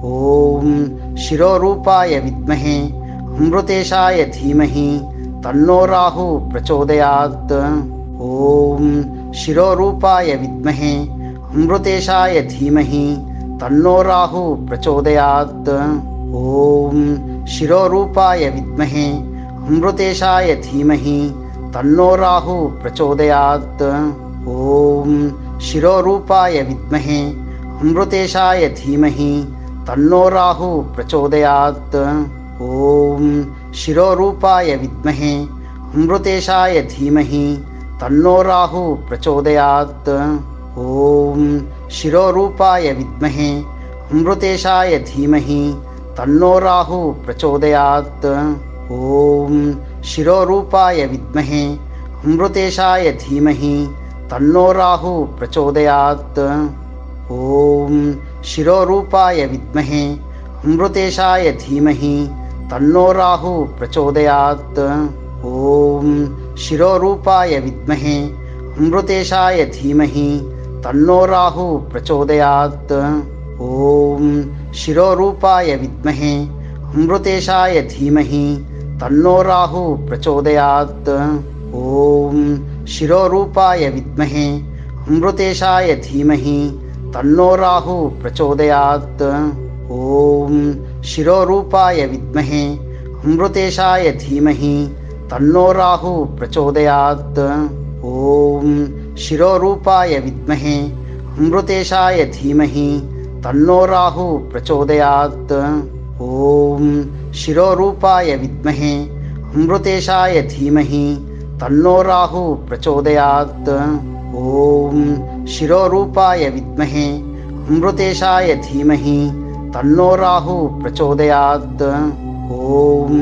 ॐ शिरोरूपाय विद्महे अमृतेशाय धीमहि तन्नो राहुः प्रचोदयात्। ॐ शिरोरूपाय विद्महे अमृतेशाय धीमहि तन्नो राहुः प्रचोदयात्। ॐ शिरोरूपाय विद्महे अमृतेशाय धीमहि तन्नो राहुः प्रचोदयात्। ॐ ಶಿರೋರೂಪಾಯ ವಿದ್ಮಹೆ ಅಮೃತೇಶಾಯ ಧೀಮಹಿ ತನ್ನೋ ರಾಹು ಪ್ರಚೋದಯಾತ್. ಓಂ ಶಿರೋರೂಪಾಯ ವಿದ್ಮಹೆ ಅಮೃತೇಶಾಯ ಧೀಮಹಿ ತನ್ನೋ ರಾಹು ಪ್ರಚೋದಯಾತ್. ಓಂ ಶಿರೋರೂಪಾಯ ವಿದ್ಮಹೆ ಅಮೃತೇಶಾಯ ಧೀಮಹಿ ತನ್ನೋ ರಾಹು ಪ್ರಚೋದಯಾತ್. ಓಂ ಶಿರೋರೂಪಾಯ ವಿದ್ಮಹೆ ಅಮೃತೇಶಾಯ ಧೀಮಹಿ ತನ್ನೋ ರಾಹು ಪ್ರಚೋದಯಾತ್. ಓಂ ಶಿರೋರೂಪಾಯ ವಿದ್ಮಹೆ ಅಮೃತೇಶಾಯ ಧೀಮಹಿ ತನ್ನೋ ರಾಹು ಪ್ರಚೋದಯಾತ್. ಓಂ ಶಿರೋರೂಪಾಯ ವಿದ್ಮಹೆ ಅಮೃತೇಶಾಯ ಧೀಮಹಿ ತನ್ನೋ ರಾಹು ಪ್ರಚೋದಯಾತ್. ಓಂ ಶಿರೋರೂಪಾಯ ವಿದ್ಮಹೆ ಅಮೃತೇಶಾಯ ಧೀಮಹಿ ತನ್ನೋ ರಾಹು ಪ್ರಚೋದಯಾತ್. ಓಂ ಶಿರೋರೂಪಾಯ ವಿದ್ಮಹೆ ಅಮೃತೇಶಾಯ ಧೀಮಹಿ ತನ್ನೋ ರಾಹು ಪ್ರಚೋದಯಾತ್. ಓಂ ಶಿರೋರೂಪಾಯ ವಿದ್ಮಹೆ ಅಮೃತೇಶಾಯ ಧೀಮಹಿ ತನ್ನೋ ರಾಹು ಪ್ರಚೋದಯಾತ್. ಓಂ ಶಿರೋರೂಪಾಯ ವಿದ್ಮಹೆ ಅಮೃತೇಶಾಯ ಧೀಮಹಿ ತನ್ನೋ ರಾಹು ಪ್ರಚೋದಯಾತ್. ಓಂ ಶಿರೋರೂಪಾಯ ವಿದ್ಮಹೆ ಅಮೃತೇಶಾಯ ಧೀಮಹಿ ತನ್ನೋ ರಾಹು ಪ್ರಚೋದಯಾತ್. ಓಂ ಶಿರೋರೂಪಾಯ ವಿದ್ಮಹೆ ಅಮೃತೇಶಾಯ ಧೀಮಹಿ ತನ್ನೋ ರಾಹು ಪ್ರಚೋದಯಾತ್. ಓಂ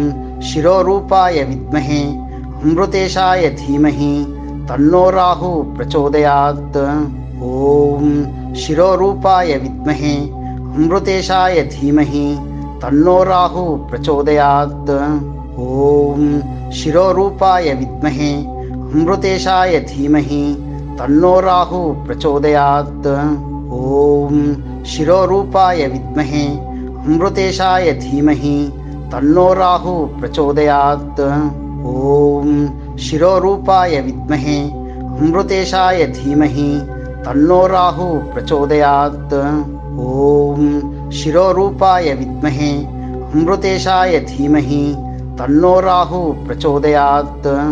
ಶಿರೋರೂಪಾಯ ವಿದ್ಮಹೆ ಅಮೃತೇಶಾಯ ಧೀಮಹಿ ತನ್ನೋ ರಾಹು ಪ್ರಚೋದಯಾತ್. ಓಂ ಶಿರೋರೂಪಾಯ ವಿದ್ಮಹೆ ಅಮೃತೇಶಾಯ ಧೀಮಹಿ ತನ್ನೋ ರಾಹು ಪ್ರಚೋದಯಾತ್. ಓಂ ಶಿರೋರೂಪಾಯ ವಿದ್ಮಹೆ ಅಮೃತೇಶಾಯ ಧೀಮಹಿ ತನ್ನೋ ರಾಹು ಪ್ರಚೋದಯಾತ್. ಓಂ ಶಿರೋರೂಪಾಯ ವಿದ್ಮಹೆ ಅಮೃತೇಶಾಯ ಧೀಮಹಿ ತನ್ನೋ ರಾಹು ಪ್ರಚೋದಯಾತ್. ಓಂ ಶಿರೋರೂಪಾಯ ವಿದ್ಮಹೆ ಅಮೃತೇಶಾಯ ಧೀಮಹಿ ತನ್ನೋ ರಾಹು ಪ್ರಚೋದಯಾತ್. ಓಂ ಶಿರೋರೂಪಾಯ ವಿದ್ಮಹೆ ಅಮೃತೇಶಾಯ ಧೀಮಹಿ ತನ್ನೋ ರಾಹು ಪ್ರಚೋದಯಾತ್. ಓಂ ಶಿರೋರೂಪಾಯ ವಿದ್ಮಹೆ ಅಮೃತೇಶಾಯ ಧೀಮಹಿ ತನ್ನೋ ರಾಹು ಪ್ರಚೋದಯಾತ್.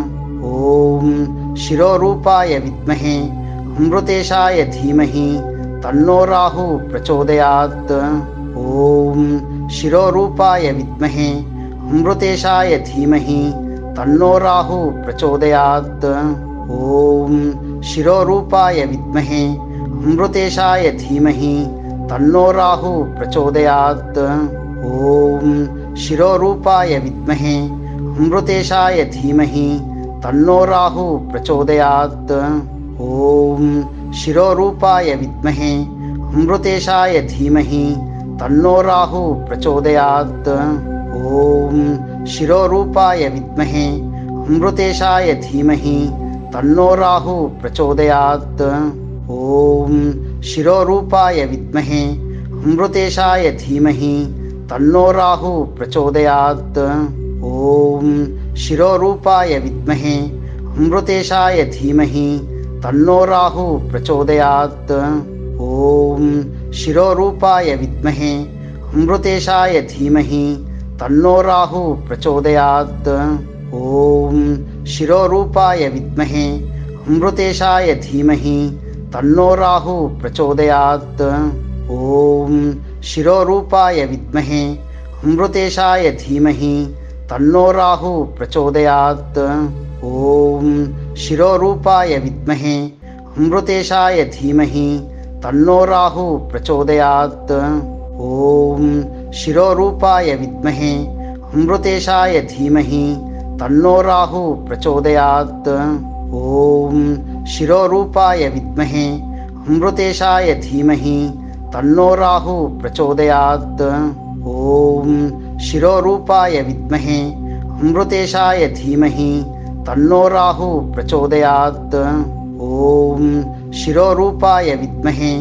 ಓಂ ಶಿರೋರೂಪಾಯ ವಿದ್ಮಹೆ ಅಮೃತೇಶಾಯ ಧೀಮಹಿ ತನ್ನೋ ರಾಹು ಪ್ರಚೋದಯಾತ್. ಓಂ ಶಿರೋರೂಪಾಯ ವಿದ್ಮಹೆ ಅಮೃತೇಶಾಯ ಧೀಮಹಿ ತನ್ನೋ ರಾಹು ಪ್ರಚೋದಯಾತ್. ಓಂ ಶಿರೋರೂಪಾಯ ವಿದ್ಮಹೆ ಅಮೃತೇಶಾಯ ಧೀಮಹಿ ತನ್ನೋ ರಾಹು ಪ್ರಚೋದಯಾತ್. ಓಂ ಶಿರೋರೂಪಾಯ ವಿದ್ಮಹೆ ಅಮೃತೇಶಾಯ ಧೀಮಹಿ ತನ್ನೋ ರಾಹು ಪ್ರಚೋದಯಾತ್. ಓಂ ಶಿರೋರೂಪಾಯ ವಿದ್ಮಹೆ ಅಮೃತೇಶಾಯ ಧೀಮಹಿ ತನ್ನೋ ರಾಹು ಪ್ರಚೋದಯಾತ್. ಓಂ ಶಿರೋರೂಪಾಯ ವಿದ್ಮಹೆ ಅಮೃತೇಶಾಯ ಧೀಮಹಿ ತನ್ನೋ ರಾಹು ಪ್ರಚೋದಯಾತ್. ಓಂ ಶಿರೋರೂಪಾಯ ವಿದ್ಮಹೆ ಅಮೃತೇಶಾಯ ಧೀಮಹಿ ತನ್ನೋ ರಾಹು ಪ್ರಚೋದಯಾತ್. ಓಂ ಶಿರೋರೂಪಾಯ ವಿದ್ಮಹೆ ಅಮೃತೇಶಾಯ ಧೀಮಹಿ ತನ್ನೋ ರಾಹು ಪ್ರಚೋದಯಾತ್. ಓಂ ಶಿರೋರೂಪಾಯ ವಿದ್ಮಹೆ ಅಮೃತೇಶಾಯ ಧೀಮಹಿ ತನ್ನೋ ರಾಹು ಪ್ರಚೋದಯಾತ್. ಓಂ ಶಿರೋರೂಪಾಯ ವಿದ್ಮಹೆ ಅಮೃತೇಶಾಯ ಧೀಮಹಿ ತನ್ನೋ ರಾಹು ಪ್ರಚೋದಯಾತ್. ಓಂ ಶಿರೋರೂಪಾಯ ವಿದ್ಮಹೆ ಅಮೃತೇಶಾಯ ಧೀಮಹಿ ತನ್ನೋ ರಾಹು ಪ್ರಚೋದಯಾತ್. ಓಂ ಶಿರೋರೂಪಾಯ ವಿದ್ಮಹೆ ಅಮೃತೇಶಾಯ ಧೀಮಹಿ ತನ್ನೋ ರಾಹು ಪ್ರಚೋದಯಾತ್. ಓಂ ಶಿರೋರೂಪಾಯ ವಿದ್ಮಹೆ ಅಮೃತೇಶಾಯ ಧೀಮಹಿ ತನ್ನೋ ರಾಹು ಪ್ರಚೋದಯಾತ್. ಓಂ ಶಿರೋರೂಪಾಯ ವಿದ್ಮಹೆ ಅಮೃತೇಶಾಯ ಧೀಮಹಿ ತನ್ನೋ ರಾಹು ಪ್ರಚೋದಯಾತ್. ಓಂ ಶಿರೋರೂಪಾಯ ವಿದ್ಮಹೆ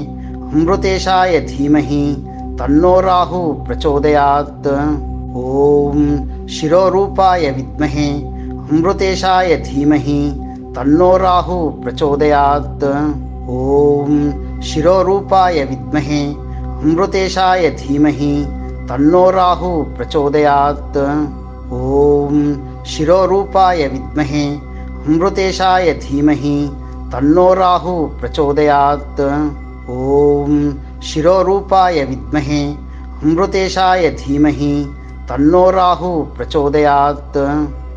ಅಮೃತೇಶಾಯ ಧೀಮಹಿ ತನ್ನೋ ರಾಹು ಪ್ರಚೋದಯಾತ್. ಓಂ ಶಿರೋರೂಪಾಯ ವಿದ್ಮಹೆ ಅಮೃತೇಶಾಯ ಧೀಮಹಿ ತನ್ನೋ ರಾಹು ಪ್ರಚೋದಯಾತ್. ಓಂ ಶಿರೋರೂಪಾಯ ವಿದ್ಮಹೆ ಅಮೃತೇಶಾಯ ಧೀಮಹಿ ತನ್ನೋ ರಾಹು ಪ್ರಚೋದಯಾತ್. ಓಂ ಶಿರೋರೂಪಾಯ ವಿದ್ಮಹೆ ಅಮೃತೇಶಾಯ ಧೀಮಹಿ तन्नो राहु प्रचोदयात्। ॐ शिरोरूपाय विद्महे अमृतेशाय धीमहि तन्नो राहु प्रचोदयात्।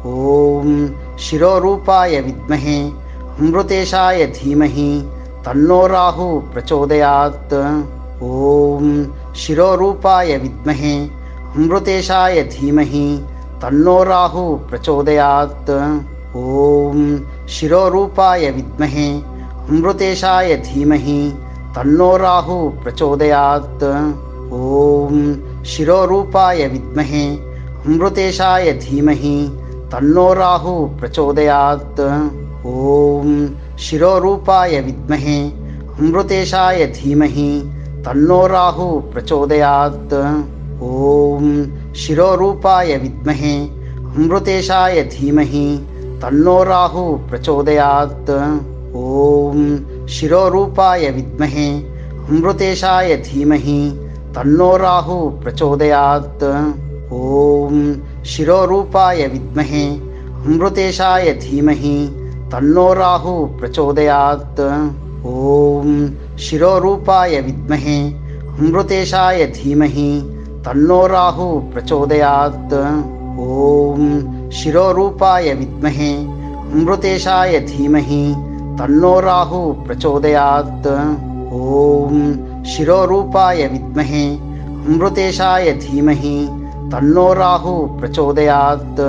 ॐ शिरोरूपाय विद्महे अमृतेशाय धीमहि तन्नो राहु प्रचोदयात्। ॐ शिरोरूपाय विद्महे अमृतेशाय धीमहि तन्नो राहु प्रचोदयात्। ॐ शिरोरूपाय विद्महे अमृतेशाय धीमहि तन्नो राहु प्रचोदयात्। ॐ शिरोरूपाय विद्महे अमृतेशाय धीमहि तन्नो राहु प्रचोदयात्। ॐ शिरोरूपाय विद्महे अमृतेशाय धीमहि तन्नो राहु प्रचोदयात्। ॐ शिरोरूपाय विद्महे अमृतेशाय धीमहि तन्नो राहु प्रचोदयात्। ॐ शिरोरूपाय विद्महे अमृतेशाय धीमहि तन्नो राहु प्रचोदयात्। ॐ शिरोरूपाय विद्महे अमृतेशाय धीमहि तन्नो राहु प्रचोदयात्। ॐ शिरोरूपाय विद्महे अमृतेशाय धीमहि तन्नो राहु प्रचोदयात्। ॐ शिरोरूपाय विद्महे अमृतेशाय धीमहि तन्नो राहु प्रचोदयात्। ॐ शिरोरूपाय विद्महे अमृतेशाय धीमहि तन्नो राहु प्रचोदयात्।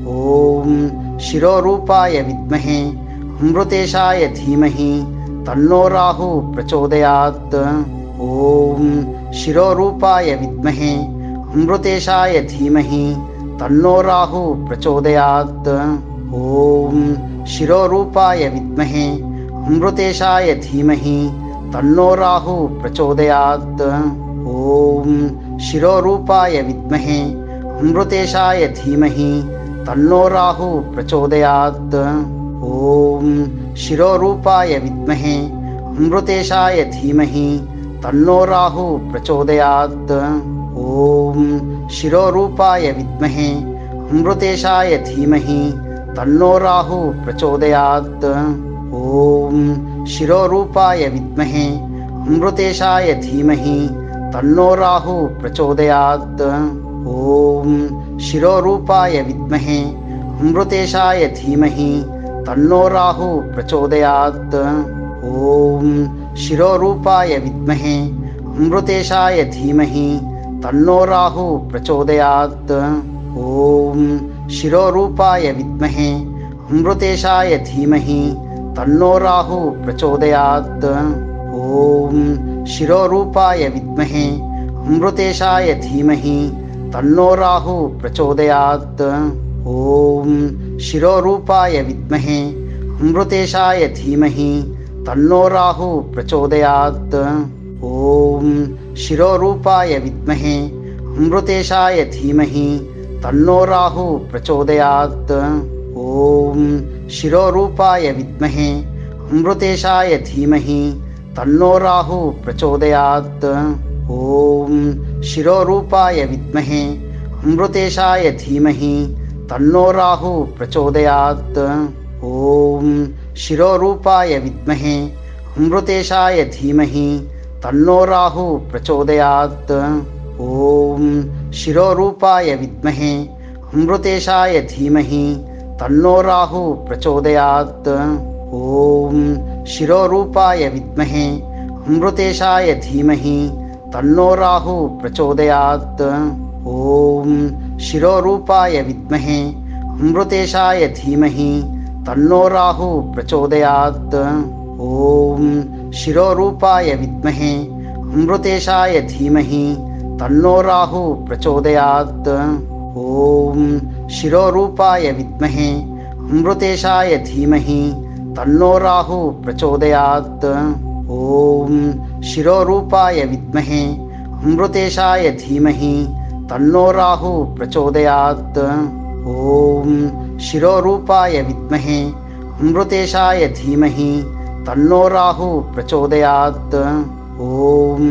ॐ शिरोरूपाय विद्महे अमृतेशाय धीमहि तन्नो राहु प्रचोदयात्। ॐ शिरोरूपाय विद्महे अमृतेशाय धीमहि तन्नो राहु प्रचोदयात्। ॐ शिरोरूपाय विद्महे अमृतेशाय धीमहि तन्नो राहु प्रचोदयात्। ॐ शिरोरूपाय विद्महे अमृतेशाय धीमहि तन्नो राहु प्रचोदयात्। ॐ शिरोरूपाय विद्महे अमृतेशाय धीमहि तन्नो राहु प्रचोदयात्। ॐ शिरोरूपाय विद्महे अमृतेशाय धीमहि तन्नो राहु प्रचोदयात्। ॐ शिरोरूपाय विद्महे अमृतेशाय धीमहि तन्नो राहु प्रचोदयात्। ॐ शिरोरूपाय विद्महे अमृतेशाय धीमहि तन्नो राहु प्रचोदयात्। ॐ शिरोरूपाय विद्महे अमृतेशाय धीमहि तन्नो राहु प्रचोदयात्। ॐ शिरोरूपाय विद्महे अमृतेशाय धीमहि तन्नो राहु प्रचोदयात्। ॐ शिरोरूपाय विद्महे अमृतेशाय धीमहि तन्नो राहु प्रचोदयात्। ॐ शिरोरूपाय विद्महे अमृतेशाय धीमहि तन्नो राहु प्रचोदयात्। ॐ शिरोरूपाय विद्महे अमृतेशाय धीमहि तन्नो राहु प्रचोदयात्। ॐ शिरोरूपाय विद्महे अमृतेशाय धीमहि तन्नो राहु प्रचोदयात्। ॐ शिरोरूपाय विद्महे अमृतेशाय धीमहि तन्नो राहु प्रचोदयात्। ॐ शिरोरूपाय विद्महे अमृतेशाय धीमहि तन्नो राहु प्रचोदयात्। ॐ शिरोरूपाय विद्महे अमृतेशाय धीमहि तन्नो राहु प्रचोदयात्। ॐ शिरोरूपाय विद्महे अमृतेशाय धीमहि तन्नो राहु प्रचोदयात्। ॐ शिरोरूपाय विद्महे अमृतेशाय धीमहि तन्नो राहु प्रचोदयात्। ॐ शिरोरूपाय विद्महे अमृतेशाय धीमहि तन्नो राहु प्रचोदयात्। ॐ शिरोरूपाय विद्महे अमृतेशाय धीमहि तन्नो राहु प्रचोदयात्। ॐ शिरोरूपाय विद्महे अमृतेशाय धीमहि तन्नो राहु प्रचोदयात्। ॐ शिरोरूपाय विद्महे अमृतेशाय धीमहि तन्नो राहु प्रचोदयात्। ॐ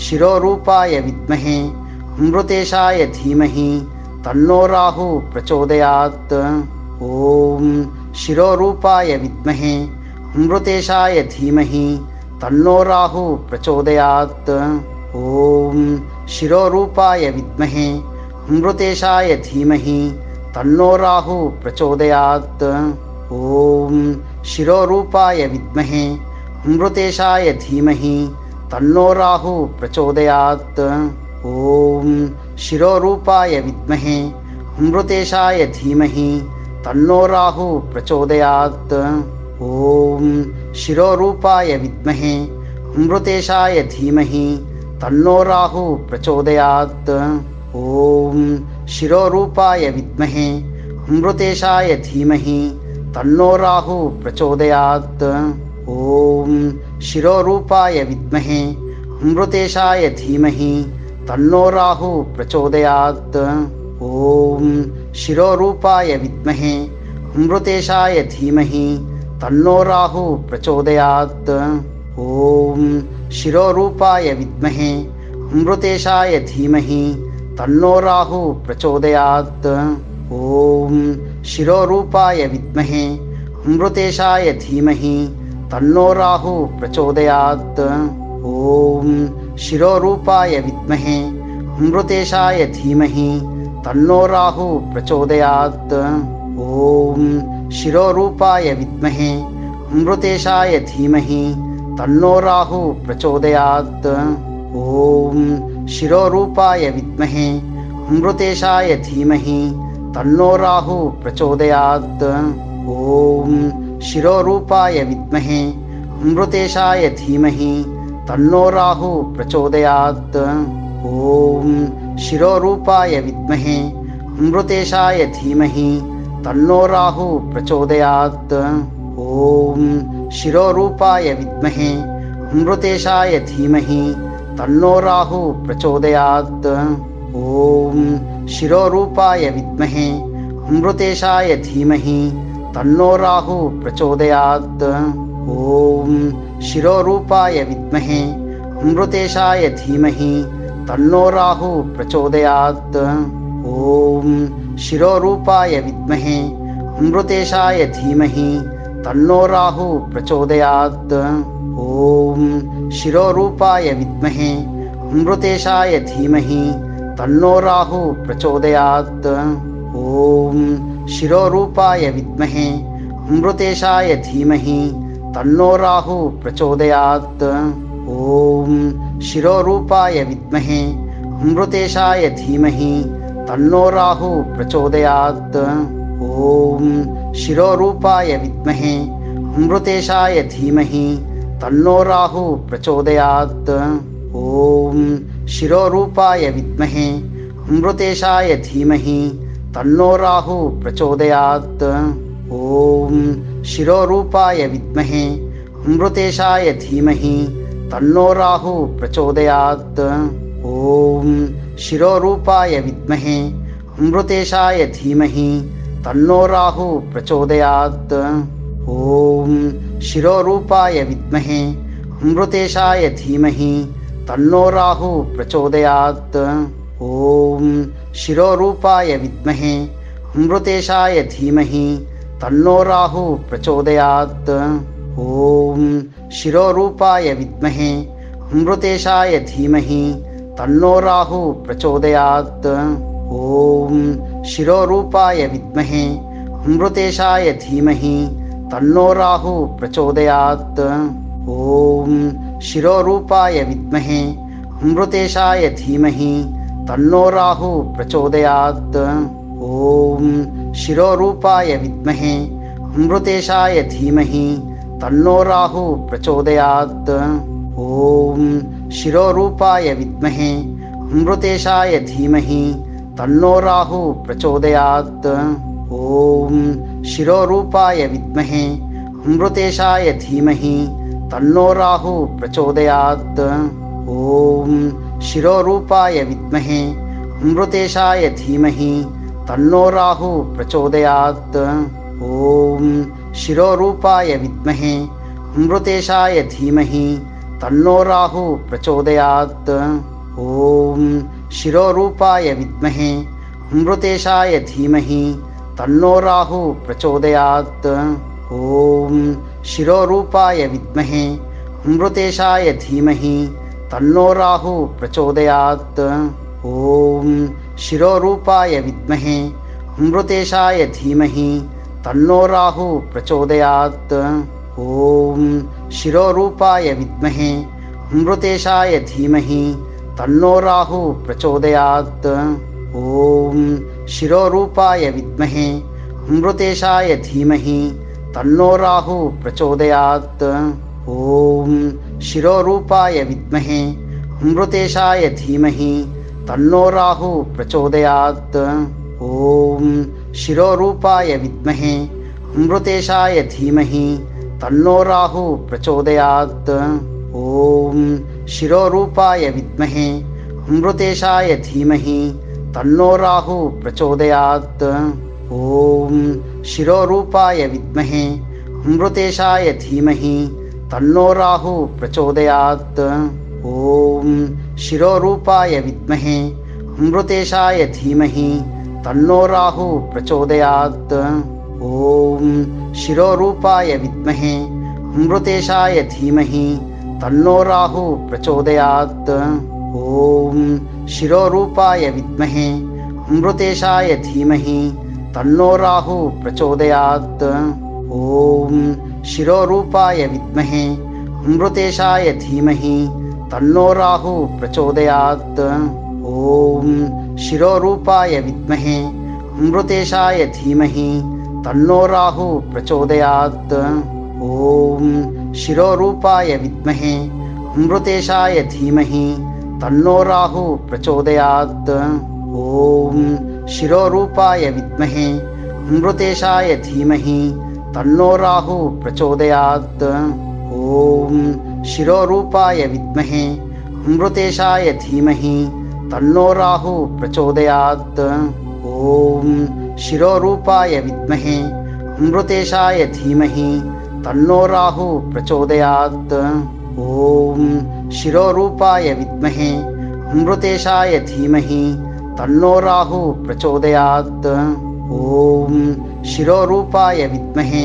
शिरोरूपाय विद्महे अमृतेशाय धीमहि तन्नो राहु प्रचोदयात्। ॐ शिरोरूपाय विद्महे अमृतेशाय धीमहि तन्नो राहुः प्रचोदयात्। ॐ शिरोरूपाय विद्महे अमृतेशाय धीमहि तन्नो राहुः प्रचोदयात्। ॐ शिरोरूपाय विद्महे अमृतेशाय धीमहि तन्नो राहुः प्रचोदयात्। ॐ शिरोरूपाय विद्महे अमृतेशाय धीमहि तन्नो राहुः प्रचोदयात्। ॐ शिरोरूपाय विद्महे अमृतेशाय धीमहि तन्नो राहुः प्रचोदयात्। ॐ शिरोरूपाय विद्महे अमृतेशाय धीमहि तन्नो राहुः प्रचोदयात्। ॐ शिरोरूपाय विद्महे अमृतेशाय धीमहि तन्नो राहुः प्रचोदयात्। ॐ शिरोरूपाय विद्महे अमृतेशाय धीमहि तन्नो राहुः प्रचोदयात्। ॐ शिरोरूपाय विद्महे अमृतेशाय धीमहि तन्नो राहुः प्रचोदयात्। ॐ शिरोरूपाय विद्महे अमृतेशाय धीमहि तन्नो राहुः प्रचोदयात्। ॐ शिरोरूपाय विद्महे अमृतेशाय धीमहि तन्नो राहुः प्रचोदयात्। ॐ शिरोरूपाय विद्महे अमृतेशाय धीमहि तन्नो राहुः प्रचोदयात्। ॐ शिरोरूपाय विद्महे अमृतेशाय धीमहि तन्नो राहुः प्रचोदयात्। ॐ शिरोरूपाय विद्महे अमृतेशाय धीमहि तन्नो राहुः प्रचोदयात्। ॐ शिरोरूपाय विद्महे अमृतेशाय धीमहि तन्नो राहुः प्रचोदयात्। ॐ शिरोरूपाय विद्महे अमृतेशाय धीमहि तन्नो राहुः प्रचोदयात्। ॐ शिरोरूपाय विद्महे अमृतेशाय धीमहि तन्नो राहुः प्रचोदयात्। ॐ शिरोरूपाय विद्महे अमृतेशाय धीमहि तन्नो राहुः प्रचोदयात्। ॐ शिरोरूपाय विद्महे अमृतेशाय धीमहि तन्नो राहुः प्रचोदयात्। ॐ शिरोरूपाय विद्महे अमृतेशाय धीमहि तन्नो राहुः प्रचोदयात्। ॐ शिरोरूपाय विद्महे अमृतेशाय धीमहि तन्नो राहुः प्रचोदयात्। ॐ शिरोरूपाय विद्महे अमृतेशाय धीमहि तन्नो राहुः प्रचोदयात्। ॐ शिरोरूपाय विद्महे अमृतेशाय धीमहि तन्नो राहुः प्रचोदयात्। ॐ शिरोरूपाय विद्महे अमृतेशाय धीमहि तन्नो राहुः प्रचोदयात्। ॐ शिरोरूपाय विद्महे अमृतेशाय धीमहि तन्नो राहुः प्रचोदयात्। ॐ शिरोरूपाय विद्महे अमृतेशाय धीमहि तन्नो राहुः प्रचोदयात्। ॐ शिरोरूपाय विद्महे अमृतेशाय धीमहि तन्नो राहुः प्रचोदयात्। ॐ शिरोरूपाय विद्महे अमृतेशाय धीमहि तन्नो राहुः प्रचोदयात्। ॐ शिरोरूपाय विद्महे अमृतेशाय धीमहि तन्नो राहुः प्रचोदयात्। ॐ शिरोरूपाय विद्महे अमृतेशाय धीमहि तन्नो राहुः प्रचोदयात्। ॐ शिरोरूपाय विद्महे अमृतेशाय धीमहि तन्नो राहुः प्रचोदयात्। ॐ शिरोरूपाय विद्महे अमृतेशाय धीमहि तन्नो राहुः प्रचोदयात्। ॐ शिरोरूपाय विद्महे अमृतेशाय धीमहि तन्नो राहुः प्रचोदयात्। ॐ शिरोरूपाय विद्महे अमृतेशाय धीमहि तन्नो राहुः प्रचोदयात्। ॐ शिरोरूपाय विद्महे अमृतेशाय धीमहि तन्नो राहुः प्रचोदयात्। ॐ शिरोरूपाय विद्महे अमृतेशाय धीमहि तन्नो राहुः प्रचोदयात्। ॐ शिरोरूपाय विद्महे अमृतेशाय धीमहि तन्नो राहुः प्रचोदयात्। ॐ शिरोरूपाय विद्महे अमृतेशाय धीमहि तन्नो राहुः प्रचोदयात्। ॐ शिरोरूपाय विद्महे अमृतेशाय धीमहि तन्नो राहुः प्रचोदयात्। ॐ शिरोरूपाय विद्महे अमृतेशाय धीमहि तन्नो राहुः प्रचोदयात्। ॐ शिरोरूपाय विद्महे अमृतेशाय धीमहि तन्नो राहुः प्रचोदयात्। ॐ शिरोरूपाय विद्महे अमृतेशाय धीमहि तन्नो राहुः प्रचोदयात्। ॐ शिरोरूपाय विद्महे अमृतेशाय धीमहि तन्नो राहुः प्रचोदयात्। ॐ शिरोरूपाय विद्महे अमृतेशाय धीमहि तन्नो राहुः प्रचोदयात्। ॐ शिरोरूपाय विद्महे अमृतेशाय धीमहि तन्नो राहुः प्रचोदयात्। ॐ शिरोरूपाय विद्महे अमृतेशाय धीमहि तन्नो राहुः प्रचोदयात्। ॐ शिरोरूपाय विद्महे अमृतेशाय धीमहि तन्नो राहुः प्रचोदयात्। ॐ शिरोरूपाय विद्महे अमृतेशाय धीमहि तन्नो राहुः प्रचोदयात्। ॐ शिरोरूपाय विद्महे अमृतेशाय धीमहि तन्नो राहुः प्रचोदयात्। ॐ शिरोरूपाय विद्महे अमृतेशाय धीमहि तन्नो राहुः प्रचोदयात्। ॐ शिरोरूपाय विद्महे अमृतेशाय धीमहि तन्नो राहुः प्रचोदयात्। ॐ शिरोरूपाय विद्महे अमृतेशाय धीमहि तन्नो राहुः प्रचोदयात्। ॐ शिरोरूपाय विद्महे अमृतेशाय धीमहि तन्नो राहुः प्रचोदयात्। ॐ शिरोरूपाय विद्महे अमृतेशाय धीमहि तन्नो राहुः प्रचोदयात्। ॐ शिरोरूपाय विद्महे अमृतेशाय धीमहि तन्नो राहुः प्रचोदयात्। ॐ शिरोरूपाय विद्महे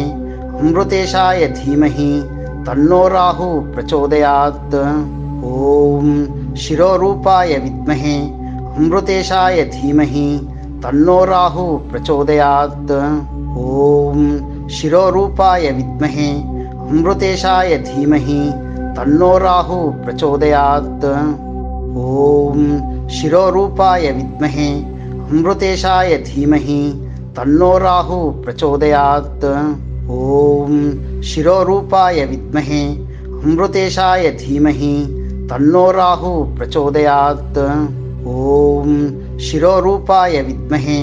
अमृतेशाय धीमहि तन्नो राहुः प्रचोदयात्। ॐ शिरोरूपाय विद्महे अमृतेशाय धीमहि तन्नो राहुः प्रचोदयात्। ॐ शिरोरूपाय विद्महे अमृतेशाय धीमहि तन्नो राहुः प्रचोदयात्। ॐ शिरोरूपाय विद्महे अमृतेशाय धीमहि तन्नो राहुः प्रचोदयात्। ॐ शिरोरूपाय विद्महे अमृतेशाय धीमहि तन्नो राहुः प्रचोदयात्। ॐ शिरोरूपाय विद्महे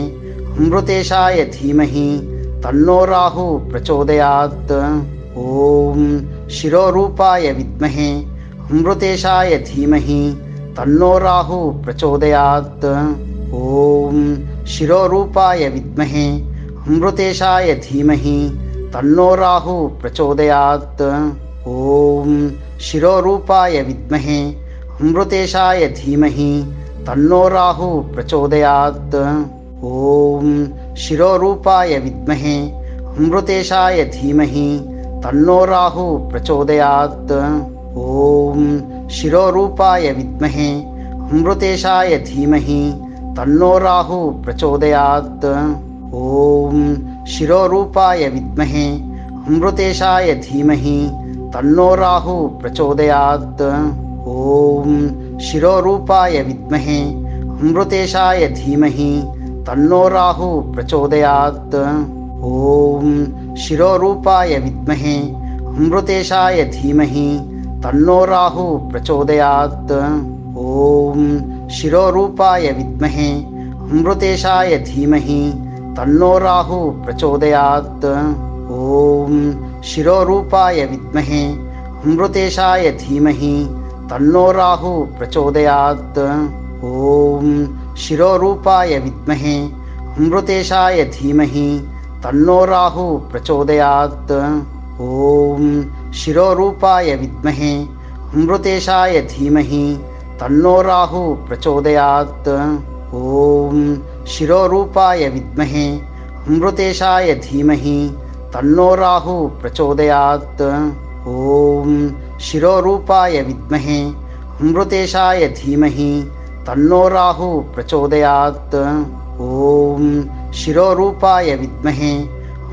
अमृतेशाय धीमहि तन्नो राहुः प्रचोदयात्। ॐ शिरोरूपाय विद्महे अमृतेशाय धीमहि तन्नो राहुः प्रचोदयात्। ॐ शिरोरूपाय विद्महे अमृतेशाय धीमहि तन्नो राहुः प्रचोदयात्। ॐ शिरोरूपाय विद्महे अमृतेशाय धीमहि तन्नो राहुः प्रचोदयात्। ॐ शिरोरूपाय विद्महे अमृतेशाय धीमहि तन्नो राहुः प्रचोदयात्। ॐ शिरोरूपाय विद्महे अमृतेशाय धीमहि तन्नो राहुः प्रचोदयात्। ॐ शिरोरूपाय विद्महे अमृतेशाय धीमहि तन्नो राहुः प्रचोदयात्। ॐ शिरोरूपाय विद्महे अमृतेशाय धीमहि तन्नो राहुः प्रचोदयात्। ॐ शिरोरूपाय विद्महे अमृतेशाय धीमहि तन्नो राहुः प्रचोदयात्। ॐ शिरोरूपाय विद्महे अमृतेशाय धीमहि तन्नो राहुः प्रचोदयात्। ॐ शिरोरूपाय विद्महे अमृतेशाय धीमहि तन्नो राहुः प्रचोदयात्। ॐ शिरोरूपाय विद्महे अमृतेशाय धीमहि तन्नो राहुः प्रचोदयात्। ॐ शिरोरूपाय विद्महे अमृतेशाय धीमहि तन्नो राहुः प्रचोदयात्। ॐ शिरोरूपाय विद्महे अमृतेशाय धीमहि तन्नो राहु प्रचोदयात्। ॐ शिरोरूपाय विद्महे अमृतेशाय धीमहि तन्नो राहु प्रचोदयात्। ॐ शिरोरूपाय विद्महे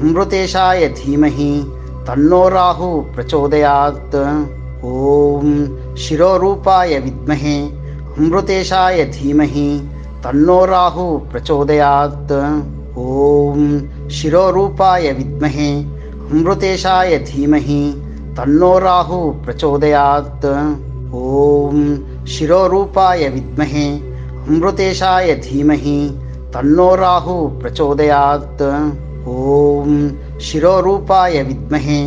अमृतेशाय धीमहि तन्नो राहु प्रचोदयात्। ॐ शिरोरूपाय विद्महे अमृतेशाय धीमहि तन्नो राहु प्रचोदयात्। ॐ शिरोरूपाय विद्महे अमृतेशाय धीमहि तन्नो राहु प्रचोदयात्। ॐ शिरोरूपाय विद्महे अमृतेशाय धीमहि तन्नो राहु प्रचोदयात्। ॐ शिरोरूपाय विद्महे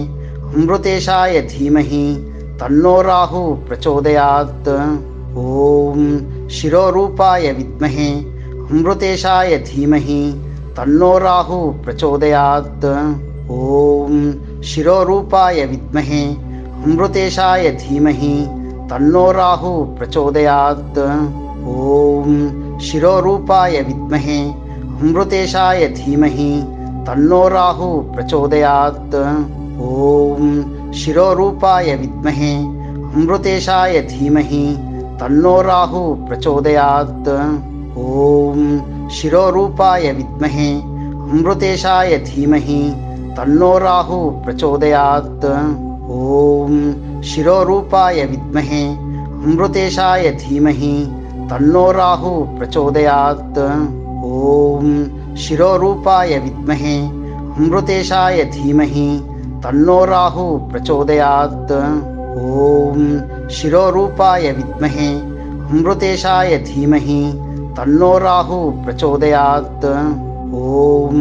अमृतेशाय धीमहि तन्नो राहु प्रचोदयात्। ॐ शिरोरूपाय विद्महे अमृतेशाय धीमहि तन्नो राहु प्रचोदयात्। ॐ शिरोरूपाय विद्महे अमृतेशाय धीमहि तन्नो राहु प्रचोदयात्। ॐ शिरोरूपाय विद्महे अमृतेशाय धीमहि तन्नो राहु प्रचोदयात्। ॐ शिरोरूपाय विद्महे अमृतेशाय धीमहि तन्नो राहु प्रचोदयात्। ॐ शिरोरूपाय विद्महे अमृतेशाय धीमहि तन्नो राहु प्रचोदयात्। ॐ शिरोरूपाय विद्महे अमृतेशाय धीमहि तन्नो राहु प्रचोदयात्। ॐ शिरोरूपाय विद्महे अमृतेशाय धीमहि तन्नो राहु प्रचोदयात्। ॐ शिरोरूपाय विद्महे अमृतेशाय धीमहि तन्नो राहु प्रचोदयात्। ॐ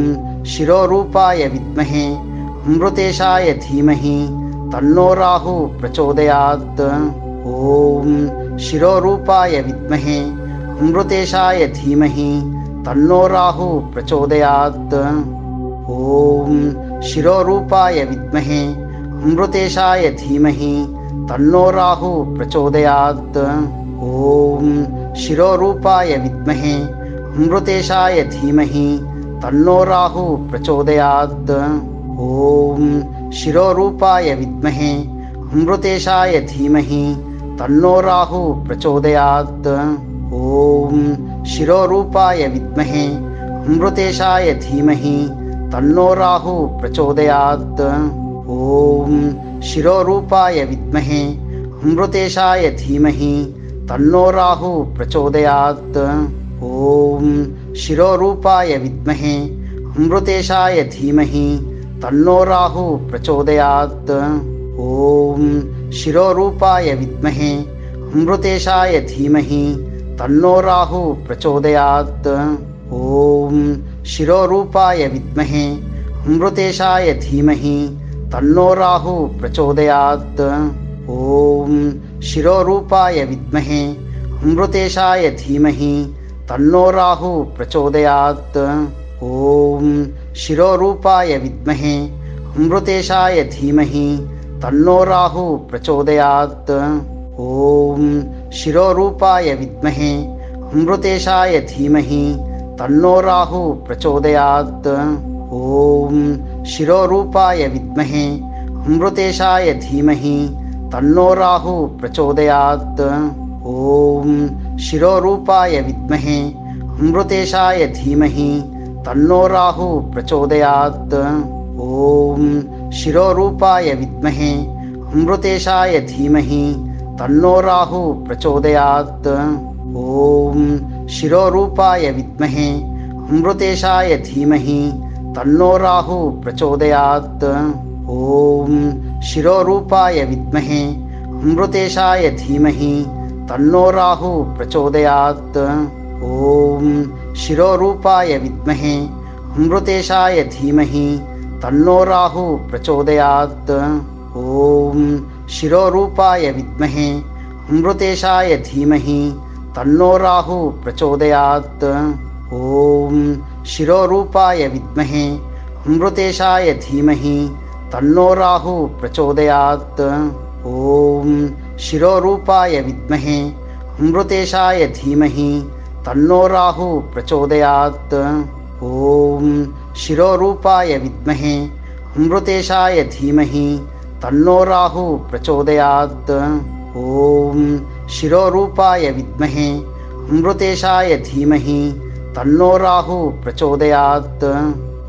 शिरोरूपाय विद्महे अमृतेशाय धीमहि तन्नो राहु प्रचोदयात्। ॐ शिरोरूपाय विद्महे अमृतेशाय धीमहि तन्नो राहु प्रचोदयात्। ॐ शिरोरूपाय विद्महे अमृतेशाय धीमहि तन्नो राहु प्रचोदयात्। ॐ शिरोरूपाय विद्महे अमृतेशाय धीमहि तन्नो राहु प्रचोदयात्। ॐ शिरोरूपाय विद्महे अमृतेशाय धीमहि तन्नो राहु प्रचोदयात्। ॐ शिरोरूपाय विद्महे अमृतेशाय धीमहि तन्नो राहु प्रचोदयात्। ॐ शिरोरूपाय विद्महे अमृतेशाय धीमहि तन्नो राहु प्रचोदयात्। ॐ शिरोरूपाय विद्महे अमृतेशाय धीमहि तन्नो राहु प्रचोदयात्। ॐ शिरोरूपाय विद्महे अमृतेशाय धीमहि तन्नो राहु प्रचोदयात्। ॐ शिरोरूपाय विद्महे अमृतेशाय धीमहि तन्नो राहु प्रचोदयात्। ॐ शिरोरूपाय विद्महे अमृतेशाय धीमहि तन्नो राहु प्रचोदयात्। ॐ शिरोरूपाय विद्महे अमृतेशाय धीमहि तन्नो राहु प्रचोदयात्। ॐ शिरोरूपाय विद्महे अमृतेशाय धीमहि तन्नो राहु प्रचोदयात्। ॐ शिरोरूपाय विद्महे अमृतेशाय धीमहि तन्नो राहु प्रचोदयात्। ॐ शिरोरूपाय विद्महे अमृतेशाय धीमहि तन्नो राहु प्रचोदयात्। ॐ शिरोरूपाय विद्महे अमृतेशाय धीमहि तन्नो राहु प्रचोदयात्। ॐ शिरोरूपाय विद्महे अमृतेशाय धीमहि तन्नो राहु प्रचोदयात्। ॐ शिरोरूपाय विद्महे अमृतेशाय धीमहि तन्नो राहु प्रचोदयात्। ॐ शिरोरूपाय विद्महे अमृतेशाय धीमहि तन्नो राहु प्रचोदयात्। ॐ शिरोरूपाय विद्महे अमृतेशाय धीमहि तन्नो राहु प्रचोदयात्। ॐ शिरोरूपाय विद्महे अमृतेशाय धीमहि तन्नो राहु प्रचोदयात्। ॐ शिरोरूपाय विद्महे अमृतेशाय धीमहि तन्नो राहु प्रचोदयात्। ॐ शिरोरूपाय विद्महे अमृतेशाय धीमहि तन्नो राहुः प्रचोदयात्। ॐ शिरोरूपाय विद्महे अमृतेशाय धीमहि तन्नो राहुः प्रचोदयात्।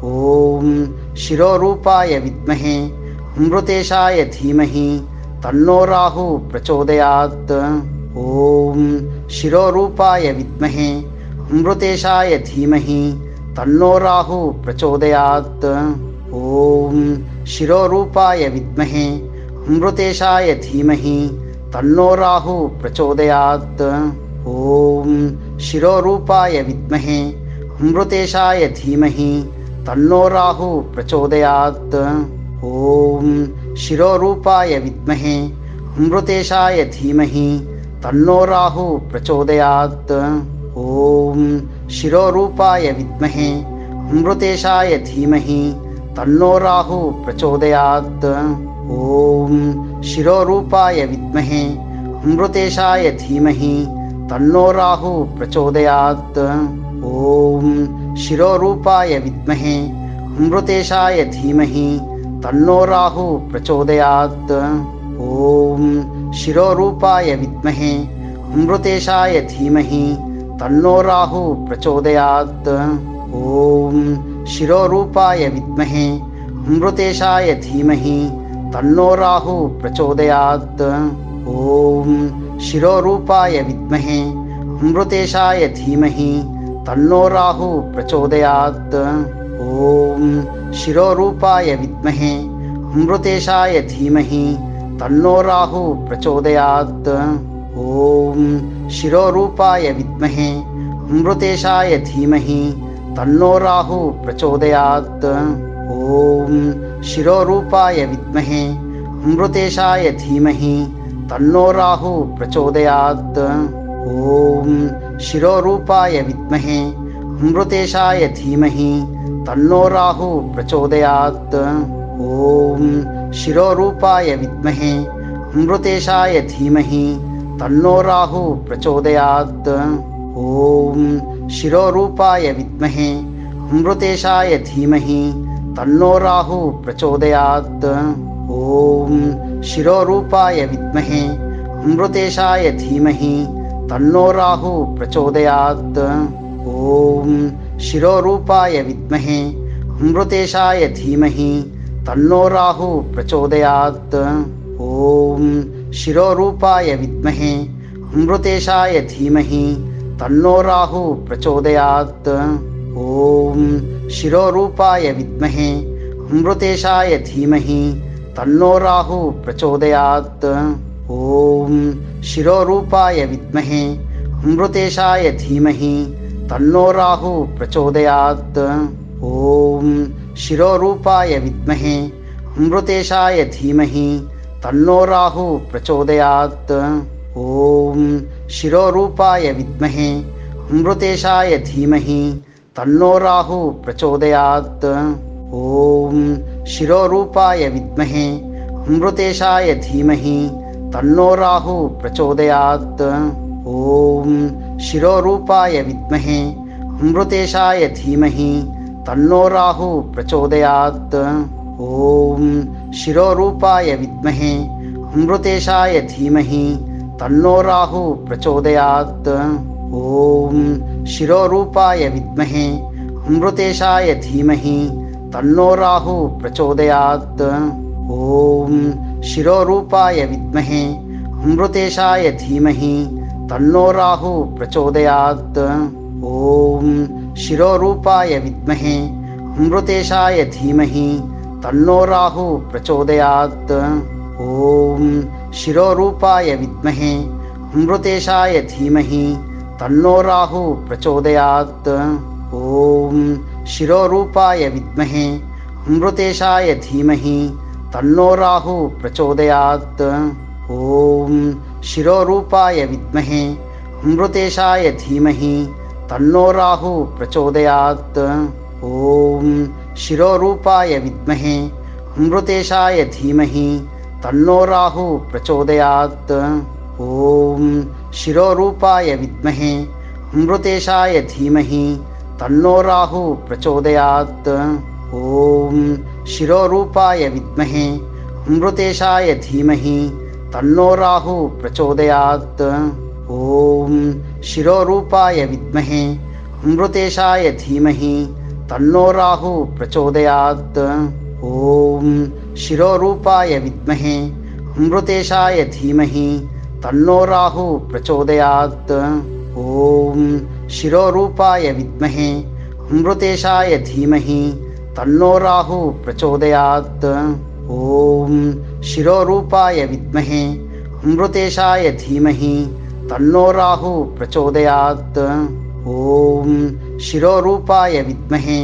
ॐ शिरोरूपाय विद्महे अमृतेशाय धीमहि तन्नो राहुः प्रचोदयात्। ॐ शिरोरूपाय विद्महे अमृतेशाय धीमहि तन्नो राहुः प्रचोदयात्। ॐ शिरोरूपाय विद्महे अमृतेशाय धीमहि तन्नो राहुः प्रचोदयात्। ॐ शिरोरूपाय विद्महे अमृतेशाय धीमहि तन्नो राहुः प्रचोदयात्। ॐ शिरोरूपाय विद्महे अमृतेशाय धीमहि तन्नो राहुः प्रचोदयात्। ॐ शिरोरूपाय विद्महे अमृतेशाय धीमहि तन्नो राहुः प्रचोदयात्। ॐ शिरोरूपाय विद्महे अमृतेशाय धीमहि तन्नो राहुः प्रचोदयात्। ॐ शिरोरूपाय विद्महे अमृतेशाय धीमहि तन्नो राहुः प्रचोदयात्। ॐ शिरोरूपाय विद्महे अमृतेशाय धीमहि तन्नो राहुः प्रचोदयात्। ॐ शिरोरूपाय विद्महे अमृतेशाय धीमहि तन्नो राहुः प्रचोदयात्। ॐ शिरोरूपाय विद्महे अमृतेशाय धीमहि तन्नो राहुः प्रचोदयात्। ॐ शिरोरूपाय विद्महे अमृतेशाय धीमहि तन्नो राहुः प्रचोदयात्। ॐ शिरोरूपाय विद्महे अमृतेशाय धीमहि तन्नो राहुः प्रचोदयात्। ॐ शिरोरूपाय विद्महे अमृतेशाय धीमहि तन्नो राहुः प्रचोदयात्। ॐ शिरोरूपाय विद्महे अमृतेशाय धीमहि तन्नो राहुः प्रचोदयात्। ॐ शिरोरूपाय विद्महे अमृतेशाय धीमहि तन्नो राहुः प्रचोदयात्। ॐ शिरोरूपाय विद्महे अमृतेशाय धीमहि तन्नो राहुः प्रचोदयात्। ॐ शिरोरूपाय विद्महे अमृतेशाय धीमहि तन्नो राहुः प्रचोदयात्। ॐ शिरोरूपाय विद्महे अमृतेशाय धीमहि तन्नो राहुः प्रचोदयात्। ॐ शिरोरूपाय विद्महे अमृतेशाय धीमहि तन्नो राहुः प्रचोदयात्। ॐ शिरोरूपाय विद्महे अमृतेशाय धीमहि तन्नो राहुः प्रचोदयात्। ॐ शिरोरूपाय विद्महे अमृतेशाय धीमहि तन्नो राहुः प्रचोदयात्। ॐ शिरोरूपाय विद्महे अमृतेशाय धीमहि तन्नो राहुः प्रचोदयात्। ॐ शिरोरूपाय विद्महे अमृतेशाय धीमहि तन्नो राहुः प्रचोदयात्। ॐ शिरोरूपाय विद्महे अमृतेशाय धीमहि तन्नो राहुः प्रचोदयात्। ॐ शिरोरूपाय विद्महे अमृतेशाय धीमहि तन्नो राहुः प्रचोदयात्। ॐ शिरोरूपाय विद्महे अमृतेशाय धीमहि तन्नो राहुः प्रचोदयात्। ॐ शिरोरूपाय विद्महे अमृतेशाय धीमहि तन्नो राहुः प्रचोदयात्। ॐ शिरोरूपाय विद्महे अमृतेशाय धीमहि तन्नो राहुः प्रचोदयात्। ॐ शिरोरूपाय विद्महे अमृतेशाय धीमहि तन्नो राहुः प्रचोदयात्। ॐ शिरोरूपाय विद्महे अमृतेशाय धीमहि तन्नो राहुः प्रचोदयात्। ॐ शिरोरूपाय विद्महे अमृतेशाय धीमहि तन्नो राहुः प्रचोदयात्। ॐ शिरोरूपाय विद्महे अमृतेशाय धीमहि तन्नो राहुः प्रचोदयात्। ॐ शिरोरूपाय विद्महे अमृतेशाय धीमहि तन्नो राहुः प्रचोदयात्। ॐ शिरोरूपाय विद्महे अमृतेशाय धीमहि तन्नो राहुः प्रचोदयात्। ॐ ॐ शिरोरूपाय विद्महे अमृतेशाय धीमहि तन्नो राहुः प्रचोदयात्। ॐ शिरोरूपाय विद्महे अमृतेशाय धीमहि तन्नो राहुः प्रचोदयात्। ॐ शिरोरूपाय विद्महे अमृतेशाय धीमहि तन्नो राहुः प्रचोदयात्। ॐ शिरोरूपाय विद्महे अमृतेशाय धीमहि तन्नो राहुः प्रचोदयात्। ॐ शिरोरूपाय विद्महे अमृतेशाय धीमहि तन्नो राहुः प्रचोदयात्। ॐ शिरोरूपाय विद्महे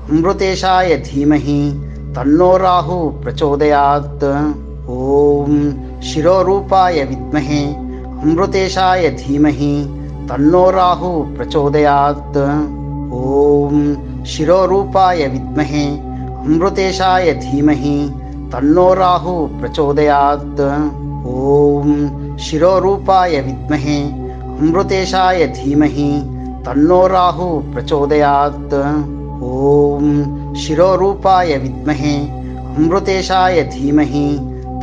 अमृतेशाय धीमहि तन्नो राहुः प्रचोदयात्। ॐ शिरोरूपाय विद्महे अमृतेशाय धीमहि तन्नो राहुः प्रचोदयात्। ॐ शिरोरूपाय विद्महे अमृतेशाय धीमहि तन्नो राहुः प्रचोदयात्। ॐ शिरोरूपाय विद्महे अमृतेशाय धीमहि तन्नो राहुः प्रचोदयात्। ॐ शिरोरूपाय विद्महे अमृतेशाय धीमहि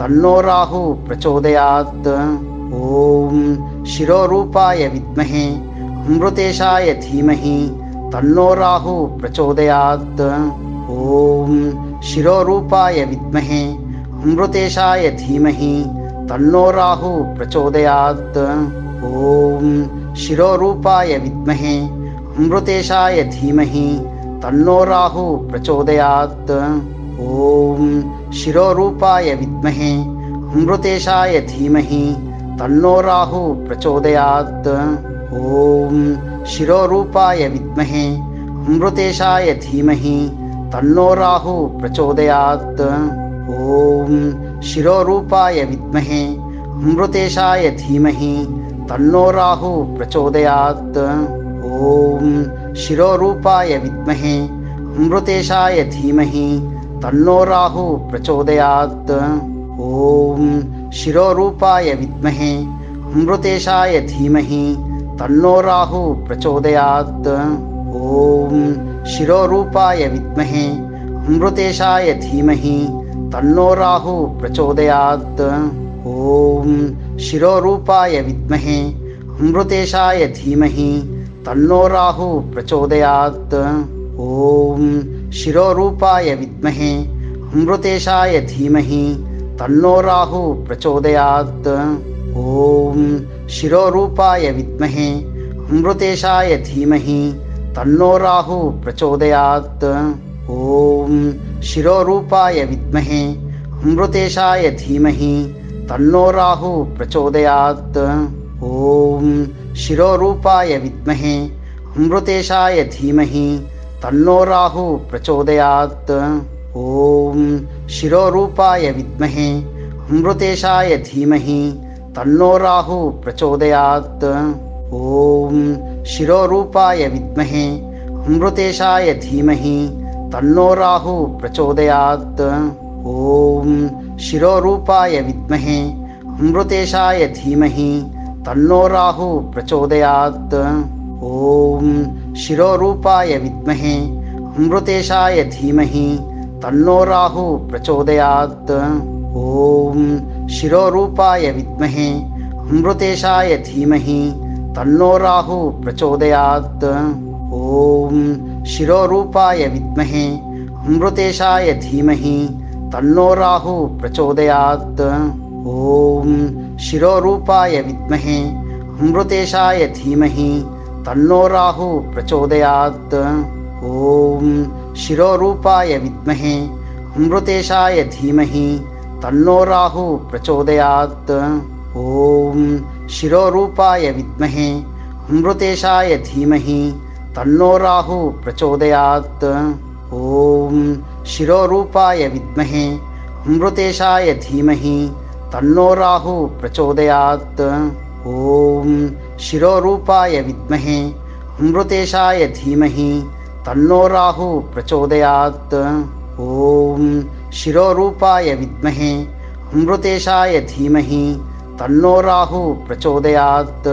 तन्नो राहुः प्रचोदयात्। ॐ शिरोरूपाय विद्महे अमृतेशाय धीमहि तन्नो राहुः प्रचोदयात्। ॐ शिरोरूपाय विद्महे अमृतेशाय धीमहि तन्नो राहुः प्रचोदयात्। ॐ शिरोरूपाय विद्महे अमृतेशाय धीमहि तन्नो राहुः प्रचोदयात्। ॐ शिरोरूपाय विद्महे अमृतेशाय धीमहि तन्नो राहुः प्रचोदयात्। ॐ शिरोरूपाय विद्महे अमृतेशाय धीमहि तन्नो राहुः प्रचोदयात्। ॐ शिरोरूपाय विद्महे अमृतेशाय धीमहि तन्नो राहुः प्रचोदयात्। ॐ शिरोरूपाय विद्महे अमृतेशाय धीमहि तन्नो राहुः प्रचोदयात्। ॐ शिरोरूपाय विद्महे अमृतेशाय धीमहि तन्नो राहुः प्रचोदयात्। ॐ शिरोरूपाय विद्महे अमृतेशाय धीमहि तन्नो राहुः प्रचोदयात्। ॐ शिरोरूपाय विद्महे अमृतेशाय धीमहि तन्नो राहुः प्रचोदयात्। ॐ शिरोरूपाय विद्महे अमृतेशाय धीमहि तन्नो राहुः प्रचोदयात्। ॐ शिरोरूपाय विद्महे अमृतेशाय धीमहि तन्नो राहुः प्रचोदयात्। ॐ शिरोरूपाय विद्महे अमृतेशाय धीमहि तन्नो राहुः प्रचोदयात्। ॐ शिरोरूपाय विद्महे अमृतेशाय धीमहि तन्नो राहुः प्रचोदयात्। ॐ शिरोरूपाय विद्महे अमृतेशाय धीमहि तन्नो राहुः प्रचोदयात्। ॐ शिरोरूपाय विद्महे अमृतेशाय धीमहि तन्नो राहुः प्रचोदयात्। ॐ शिरोरूपाय विद्महे अमृतेशाय धीमहि तन्नो राहुः प्रचोदयात्। ॐ शिरोरूपाय विद्महे अमृतेशाय धीमहि तन्नो राहुः प्रचोदयात्। ॐ शिरोरूपाय विद्महे अमृतेशाय धीमहि तन्नो राहुः प्रचोदयात्। ॐ शिरोरूपाय विद्महे अमृतेशाय धीमहि तन्नो राहुः प्रचोदयात्। ॐ शिरोरूपाय विद्महे अमृतेशाय धीमहि तन्नो राहुः प्रचोदयात्। ॐ शिरोरूपाय विद्महे अमृतेशाय धीमहि तन्नो राहुः प्रचोदयात्। ॐ शिरोरूपाय विद्महे अमृतेशाय धीमहि तन्नो राहुः प्रचोदयात्। ॐ शिरोरूपाय विद्महे अमृतेशाय धीमहि तन्नो राहुः प्रचोदयात्। ॐ शिरोरूपाय विद्महे अमृतेशाय धीमहि तन्नो राहुः प्रचोदयात्। ॐ शिरोरूपाय विद्महे अमृतेशाय धीमहि तन्नो राहुः प्रचोदयात्।